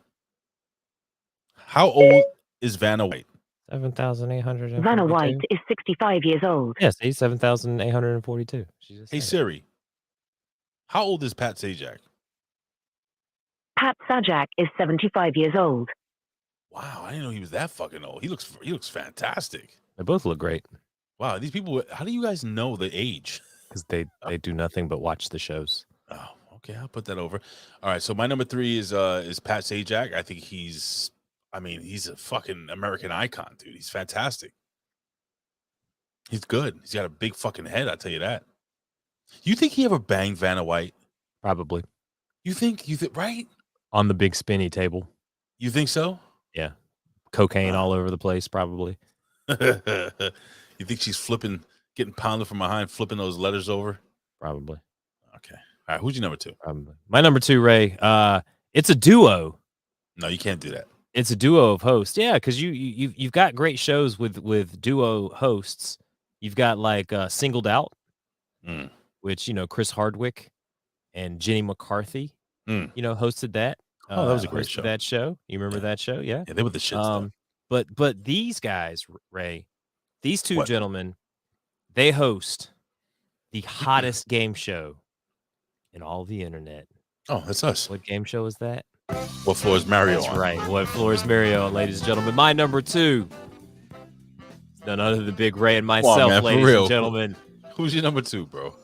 How old is Vanna White? 7,842. Vanna White is 65 years old. Yes, he's 7,842. Hey Siri. How old is Pat Sajak? Pat Sajak is 75 years old. Wow, I didn't know he was that fucking old. He looks fantastic. They both look great. Wow, these people. How do you guys know the age? Because they do nothing but watch the shows. Oh, okay. I'll put that over. All right. So my number 3 is Pat Sajak. I think he's a fucking American icon, dude. He's fantastic. He's good. He's got a big fucking head. I'll tell you that. You think he ever banged Vanna White? Probably. You think right? On the big spinny table. You think so? Yeah. Cocaine all over the place, probably. You think she's getting pounded from behind, flipping those letters over? Probably. Okay. All right. Who's your number 2? Probably. My number 2, Ray. It's a duo. No, you can't do that. It's a duo of hosts. Yeah, because you've got great shows with duo hosts. You've got like Singled Out, which Chris Hardwick and Jenny McCarthy, hosted that. Oh, that was a great show. That show. You remember that show? Yeah. Yeah, they were the shit stuff. But these guys, Ray, these two gentlemen, they host the hottest game show in all the internet. Oh, that's us. What game show is that? What Floor is Mario That's on? right. What Floor is Mario on, ladies and gentlemen. My number 2. None other than Big Ray and myself, Come on, man, ladies and gentlemen. Who's your number 2, bro?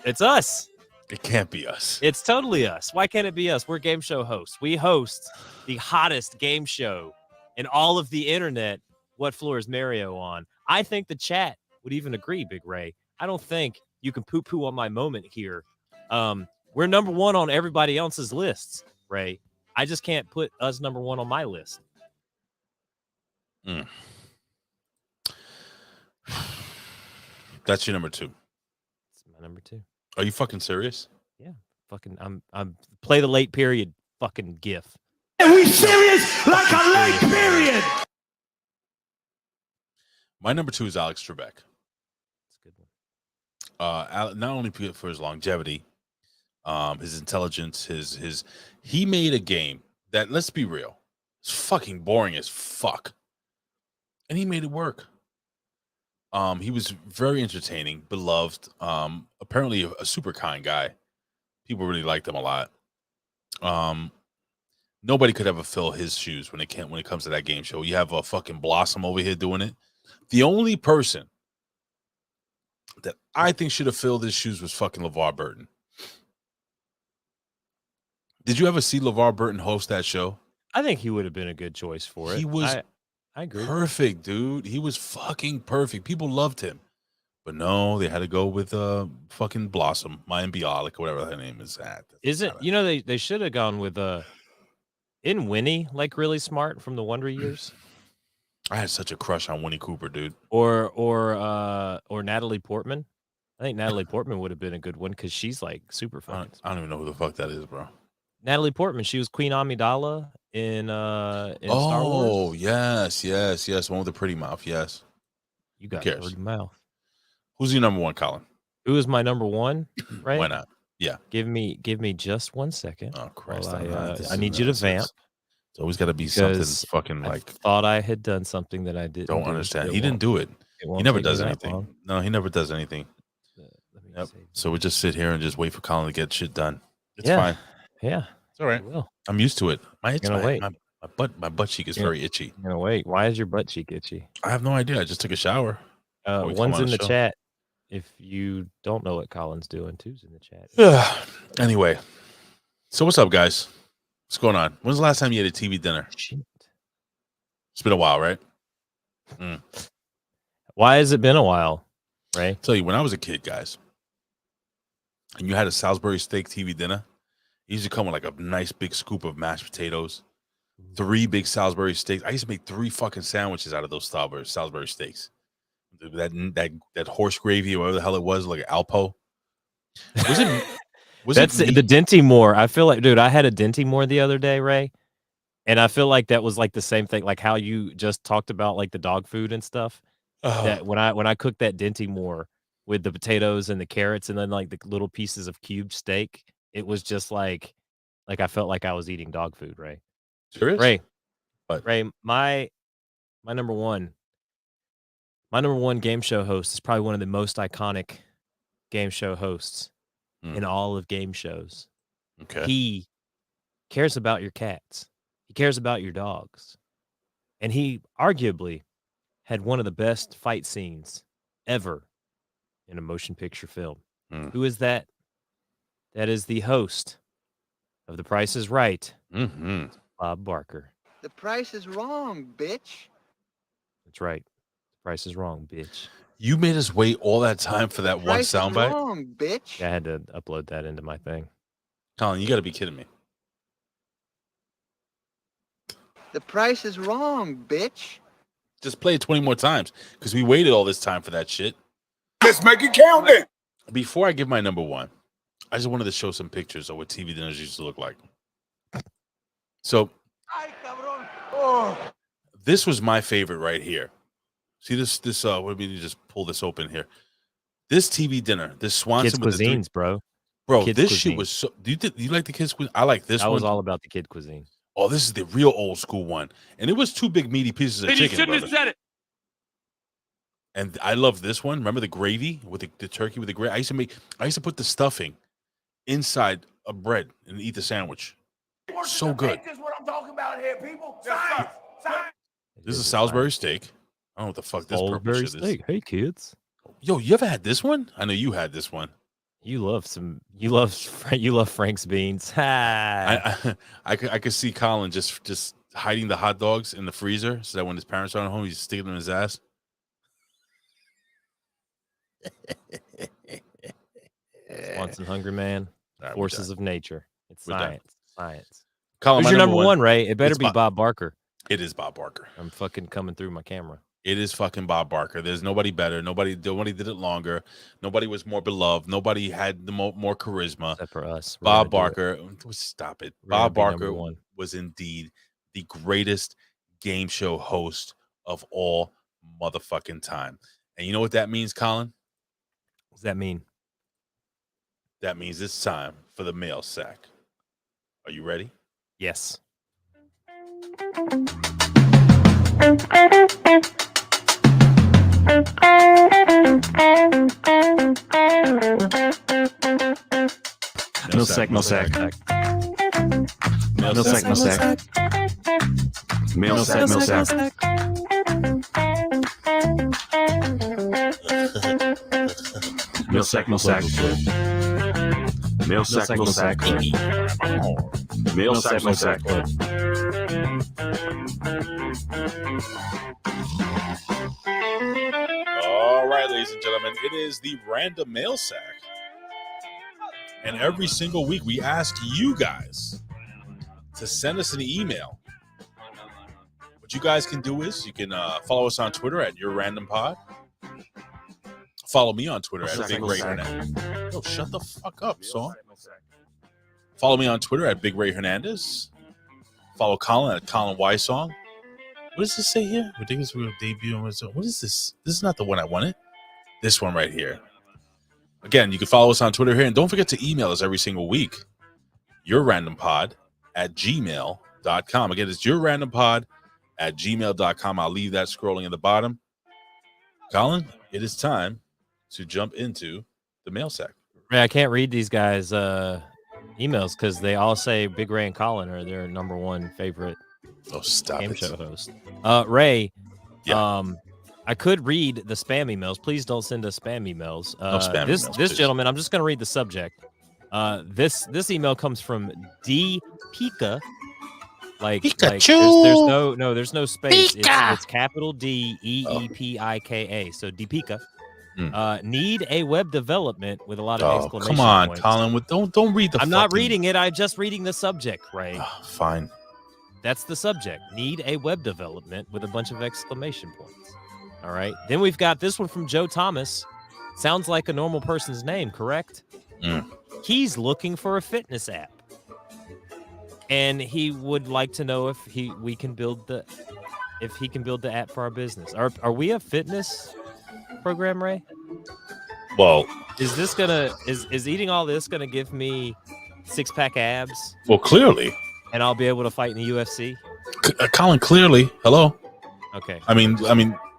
It's us. It can't be us. It's totally us. Why can't it be us? We're game show hosts. We host the hottest game show in all of the internet. What Floor is Mario on? I think the chat would even agree, Big Ray. I don't think you can poo-poo on my moment here. We're number 1 on everybody else's lists, Ray. I just can't put us number 1 on my list. That's your number 2. It's my number 2. Are you fucking serious? Yeah. Fucking I'm play the late period fucking gif. Are we serious? Like a late period. My number 2 is Alex Trebek. That's a good one. Not only for his longevity, his intelligence, he made a game that, let's be real, it's fucking boring as fuck, and he made it work. He was very entertaining, beloved. Apparently a super kind guy. People really liked him a lot. Nobody could ever fill his shoes when it comes to that game show. You have a fucking Blossom over here doing it. The only person that I think should have filled his shoes was fucking LeVar Burton. Did you ever see LeVar Burton host that show? I think he would have been a good choice for it. He was I agree. Perfect, dude. He was fucking perfect. People loved him. But no, they had to go with fucking Blossom, Mayim Bialik, or whatever her name is. They should have gone with isn't Winnie like really smart from the Wonder Years? I had such a crush on Winnie Cooper, dude. Or Natalie Portman. I think Natalie Portman would have been a good one because she's like super fun. I don't even know who the fuck that is, bro. Natalie Portman. She was Queen Amidala in Star Wars. Oh, yes. One with the pretty mouth, yes. You got a pretty mouth. Who's your number 1, Colin? Who is my number 1? Right? Why not? Yeah. Give me just 1 second. Oh, Christ. I need you to vamp. It's always got to be something fucking I like. thought I had done something that I didn't. Don't understand. He didn't do it. He never does anything. No, he never does anything. Yep. So we just sit here and just wait for Colin to get shit done. It's fine. Yeah. It's all right. I'm used to it. My butt cheek is very itchy. I'm gonna wait. Why is your butt cheek itchy? I have no idea. I just took a shower. One's in the chat. If you don't know what Colin's doing, two's in the chat. Anyway, so what's up, guys? What's going on? When's the last time you had a TV dinner? Shit. It's been a while, right? Why has it been a while, Ray? Tell you, when I was a kid, guys, and you had a Salisbury steak TV dinner, it used to come with like a nice big scoop of mashed potatoes, 3 big Salisbury steaks. I used to make 3 fucking sandwiches out of those Salisbury steaks. That horse gravy or whatever the hell it was, like an Alpo. That's the Dinty Moore. I feel like, dude, I had a Dinty Moore the other day, Ray, and I feel like that was like the same thing, like how you just talked about like the dog food and stuff. That when I cooked that Dinty Moore with the potatoes and the carrots and then like the little pieces of cubed steak, it was just like I felt like I was eating dog food, Ray. Serious? Ray, what? Ray, my number 1. My number 1 game show host is probably one of the most iconic game show hosts in all of game shows. Okay. He cares about your cats. He cares about your dogs. And he arguably had one of the best fight scenes ever in a motion picture film. Who is that? That is the host of The Price is Right, Bob Barker. The price is wrong, bitch. That's right. The price is wrong, bitch. You made us wait all that time for that one soundbite? Wrong, bitch. Yeah, I had to upload that into my thing. Colin, you got to be kidding me. The price is wrong, bitch. Just play it 20 more times because we waited all this time for that shit. Let's make it count then. Before I give my number one, I just wanted to show some pictures of what TV dinners used to look like. So, this was my favorite right here. See this? Let me just pull this open here. This TV dinner, this Swanson Kids cuisines, bro. Bro, Kids this cuisine. shit was so. Do you like the kids cuisine? I like this I one. was all about the kid cuisine. Oh, this is the real old school one, and it was 2 big meaty pieces of And you chicken. shouldn't have Brother. said it. And I love this one. Remember the gravy with the turkey with the gravy? I used to put the stuffing inside a bread and eat the sandwich. So good. This is what I'm talking about here, people. Science. This is a Salisbury steak. I don't know what the fuck this purple Salisbury shit is. steak. Hey, kids. Yo, you ever had this one? I know you had this one. You love Frank's beans. Ha. I could see Colin just hiding the hot dogs in the freezer so that when his parents aren't home, he's sticking them in his ass. Swanson Hungry Man. All right, Forces of nature. It's We're done. science. Science. Colin, Who's my your number one, Ray? It better It's be Bob Barker. It is Bob Barker. I'm fucking coming through my camera. It is fucking Bob Barker. There's nobody better. Nobody did it longer. Nobody was more beloved. Nobody had the more charisma. Except for us. Bob Barker. Stop it. Bob be number Barker one. was indeed the greatest game show host of all motherfucking time. And you know what that means, Colin? What does that mean? That means it's time for the mail sack. Are you ready? Yes. No sack. Mail sack, mail sack. Mail sack, mail sack. Mail sack, mail sack. Mail sack, mail sack. Mail sack, mail sack. All right, ladies and gentlemen, it is the random mail sack. And every single week we ask you guys to send us an email. What you guys can do is you can follow us on Twitter at YourRandomPod. Follow me on Twitter at Big Ray Hernandez. Oh, shut the fuck up, son. Follow me on Twitter at Big Ray Hernandez. Follow Colin at Colin Y Song. What does this say here? Ridiculous Real Debut. What is this? This is not the one I wanted. This one right here. Again, you can follow us on Twitter here. And don't forget to email us every single week. YourRandomPod@gmail.com. Again, it's YourRandomPod@gmail.com. I'll leave that scrolling at the bottom. Colin, it is time to jump into the mail sack. Ray, I can't read these guys' emails because they all say Big Ray and Colin are their number one favorite game show host. Ray, I could read the spam emails. Please don't send us spam emails. No spam this emails, this please. gentleman, I'm just going to read the subject. This email comes from D Pika. Like Pikachu. there's no space. Pika. It's capital D EEPIKA. So D Pika. Need a web development with a lot of exclamation come on, points. Colin. Don't read the. I'm not reading it. I'm just reading the subject, Ray. Fine. That's the subject. Need a web development with a bunch of exclamation points. All right. Then we've got this one from Joe Thomas. Sounds like a normal person's name, correct? He's looking for a fitness app. And he would like to know if he can build the app for our business. Are we a fitness program, Ray? Well, is this gonna is eating all this gonna give me 6-pack abs? Well, clearly. And I'll be able to fight in the UFC? Colin, clearly. Hello. Okay. I mean,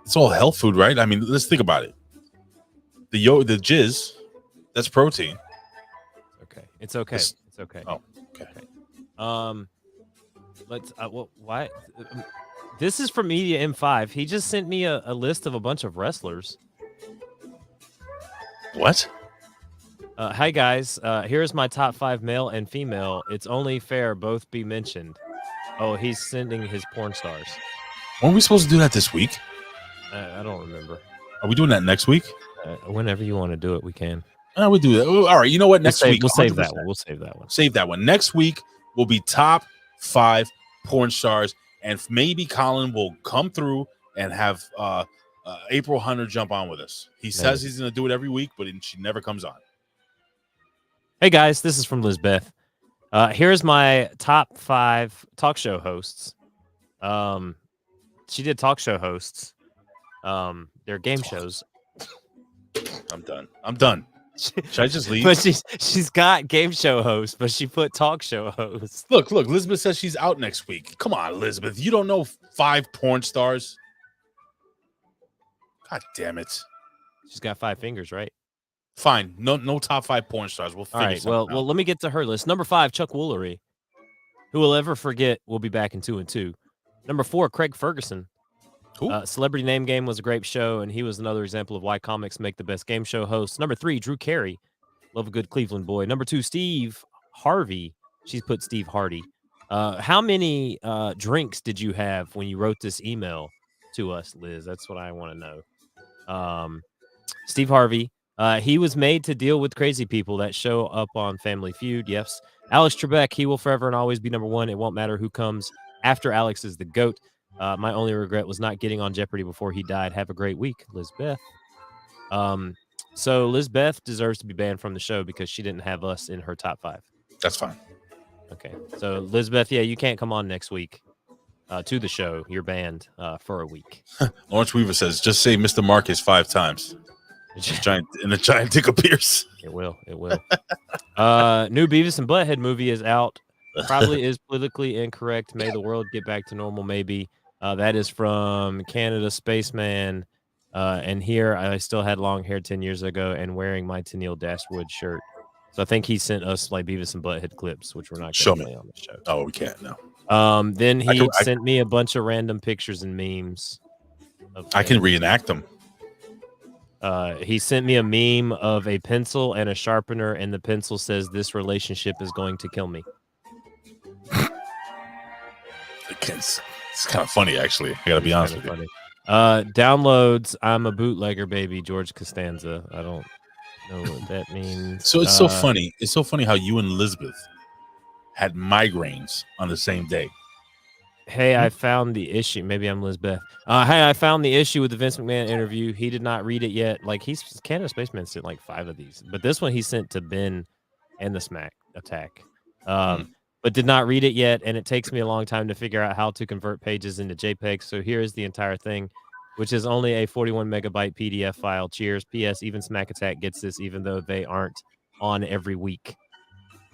it's all health food, right? I mean, let's think about it. The jizz, that's protein. Okay. It's okay. It's okay. Oh, okay. Let's why this is from Media M5. He just sent me a list of a bunch of wrestlers. What? Hi guys, here's my top 5 male and female. It's only fair both be mentioned. Oh, he's sending his porn stars. Weren't we supposed to do that this week? I don't remember. Are we doing that next week? Whenever you want to do it, we can. We'll do that. All right. You know what? Next week we'll save 100%. that one. We'll save that one. Save that one. Next week will be top 5 porn stars, and maybe Colin will come through and have April Hunter jump on with us. He says he's going to do it every week, but she never comes on. Hey guys, this is from Lizbeth. Here's my top 5 talk show hosts. She did talk show hosts. They're game shows. I'm done. Should I just leave? But she's got game show hosts, but she put talk show hosts. Look, Elizabeth says she's out next week. Come on, Elizabeth. You don't know 5 porn stars? God damn it. She's got 5 fingers, right? Fine. No top 5 porn stars. We'll figure something out. Well, let me get to her list. Number 5, Chuck Woolery. Who will ever forget will be back in 2 and 2. Number 4, Craig Ferguson. Celebrity Name Game was a great show, and he was another example of why comics make the best game show hosts. Number 3, Drew Carey. Love a good Cleveland boy. Number 2, Steve Harvey. She's put Steve Hardy. How many drinks did you have when you wrote this email to us, Liz? That's what I want to know. Steve Harvey. He was made to deal with crazy people that show up on Family Feud. Yes. Alex Trebek. He will forever and always be number 1. It won't matter who comes after Alex is the GOAT. My only regret was not getting on Jeopardy before he died. Have a great week, Lizbeth. So Lizbeth deserves to be banned from the show because she didn't have us in her top 5. That's fine. Okay. So Lizbeth, yeah, you can't come on next week to the show. You're banned for a week. Lawrence Weaver says, just say Mr. Marcus 5 times. And the giant dick appears. It will. New Beavis and Butthead movie is out. Probably is politically incorrect. May the world get back to normal, maybe. That is from Canada Spaceman. And here I still had long hair 10 years ago and wearing my Tennille Dashwood shirt. So I think he sent us like Beavis and Butthead clips, which we're not going to play on the show. Oh, we can't, no. Then he sent me a bunch of random pictures and memes. I can reenact them. He sent me a meme of a pencil and a sharpener, and the pencil says, "This relationship is going to kill me." It's kind of funny, actually. I gotta be honest with you. Downloads. I'm a bootlegger, baby. George Costanza. I don't know what that means. So it's so funny. It's so funny how you and Elizabeth had migraines on the same day. Hey, I found the issue. Maybe I'm Lizbeth. Hey, I found the issue with the Vince McMahon interview. He did not read it yet. Like, Canada Spaceman sent like 5 of these, but this one he sent to Ben and the Smack Attack. But did not read it yet, and it takes me a long time to figure out how to convert pages into JPEG. So here is the entire thing, which is only a 41 megabyte PDF file. Cheers. P.S. Even Smack Attack gets this, even though they aren't on every week.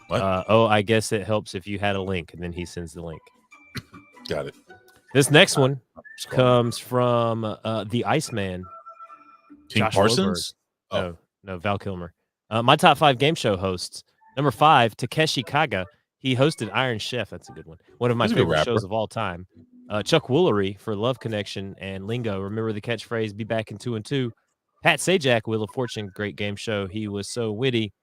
What? I guess it helps if you had a link, and then he sends the link. Got it. This next one comes from the Iceman. King Josh Parsons? Loberg. No, Val Kilmer. My top 5 game show hosts. Number 5, Takeshi Kaga. He hosted Iron Chef. That's a good one. One of my favorite shows of all time. Chuck Woolery for Love Connection and Lingo. Remember the catchphrase, be back in 2 and 2. Pat Sajak, Wheel of Fortune, great game show. He was so witty.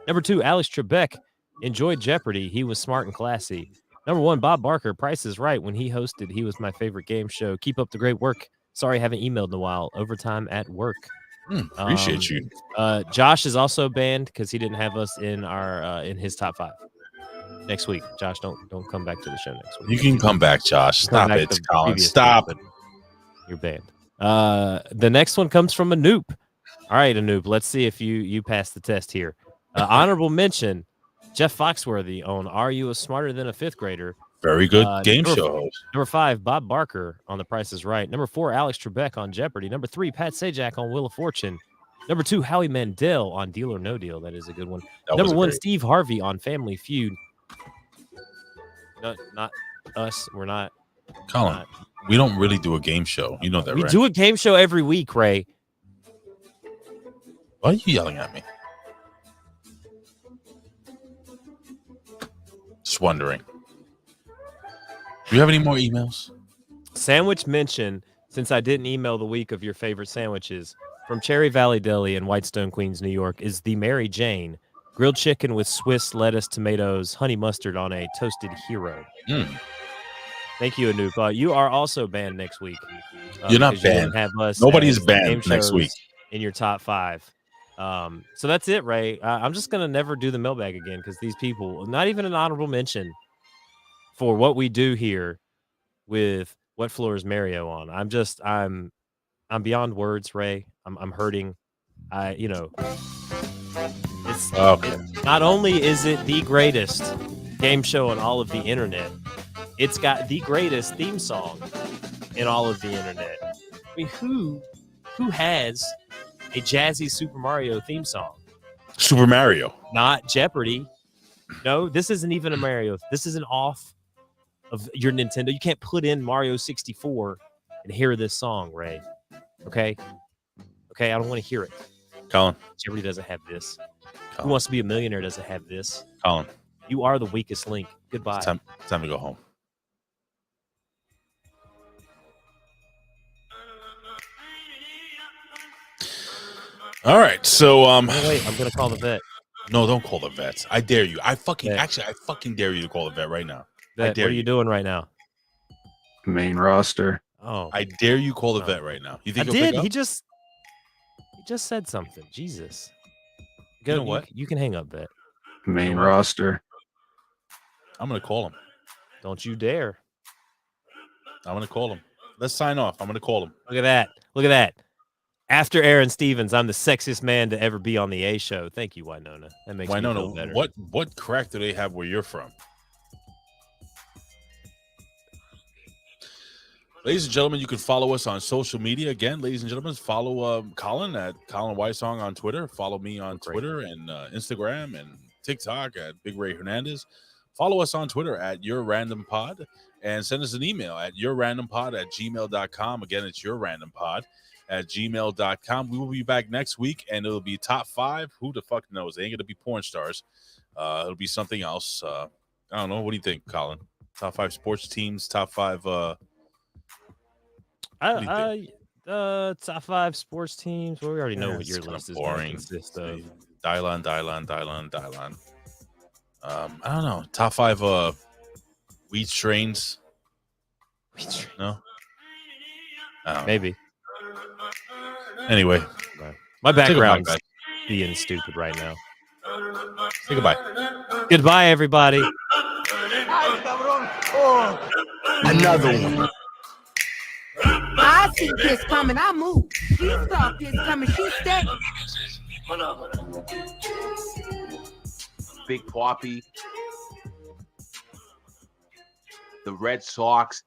Number 2, Alex Trebek. Enjoyed Jeopardy. He was smart and classy. Number 1, Bob Barker. Price is Right. When he hosted, he was my favorite game show. Keep up the great work. Sorry, I haven't emailed in a while. Overtime at work. Appreciate you. Josh is also banned because he didn't have us in our in his top 5. Next week, Josh, don't come back to the show next week. You can come back, Josh. Stop it, Colin. Stop. You're banned. The next one comes from Anoop. All right, Anoop. Let's see if you pass the test here. Honorable mention: Jeff Foxworthy on Are You a Smarter Than a Fifth Grader? Very good game show host. Number 5, Bob Barker on The Price is Right. Number 4, Alex Trebek on Jeopardy. Number 3, Pat Sajak on Wheel of Fortune. Number 2, Howie Mandel on Deal or No Deal. That is a good one. Number 1, Steve Harvey on Family Feud. No, not us. We're not. Colin, we don't really do a game show. You know that, right? We do a game show every week, Ray. Why are you yelling at me? Just wondering. Do you have any more emails? Sandwich mention, since I didn't email the week of your favorite sandwiches, from Cherry Valley Deli in Whitestone, Queens, New York, is the Mary Jane. Grilled chicken with Swiss lettuce, tomatoes, honey mustard on a toasted hero. Thank you, Anoop. You are also banned next week. You're not banned. Have us Nobody's banned next week. In your top 5. So that's it, Ray. I'm just gonna never do the mailbag again because these people, not even an honorable mention for what we do here with What Floor is Mario on. I'm beyond words, Ray. I'm hurting. It's not only is it the greatest game show on all of the internet, it's got the greatest theme song in all of the internet. I mean, who has a jazzy Super Mario theme song? Super Mario, not Jeopardy. No, this isn't even a Mario. This isn't off of your Nintendo. You can't put in Mario 64 and hear this song, Ray. Okay, I don't want to hear it. Colin. Jeopardy doesn't have this. Colin. Who Wants to Be a Millionaire doesn't have this. Colin. You are the weakest link. Goodbye. It's time to go home. All right, so wait, I'm gonna call the vet. No, don't call the vets. I dare you. I fucking dare you to call the vet right now. Vet, I dare what are you doing right now? Main roster. Oh, I dare you call the vet right now. You think I he'll did? pick up? He just said something. Jesus. You know what? You can hang up, vet. Main roster. I'm gonna call him. Don't you dare. I'm gonna call him. Let's sign off. I'm gonna call him. Look at that. Look at that. After Aaron Stevens, I'm the sexiest man to ever be on the A show. Thank you, Winona. That makes me feel better. What crack do they have where you're from? Ladies and gentlemen, you can follow us on social media. Again, ladies and gentlemen, follow Colin at Colin Weissong on Twitter. Follow me on Twitter and Instagram and TikTok at Big Ray Hernandez. Follow us on Twitter at Your Random Pod and send us an email at yourrandompod@gmail.com. Again, it's yourrandompod@gmail.com. We will be back next week, and it'll be top 5. Who the fuck knows? They ain't gonna be porn stars. It'll be something else. I don't know. What do you think, Colin? Top 5 sports teams. Top 5. Top 5 sports teams. Well, we already know what your list is going to consist of. Dylan. I don't know. Top 5 wheat strains. No. Maybe. Anyway, my background's being stupid right now. Say goodbye. Goodbye, everybody. Another one. I see this coming. I move. She saw this coming. She stayed. Big Poppy, the Red Sox.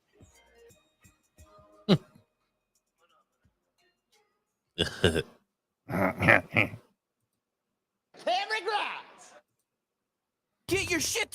Get your shit together.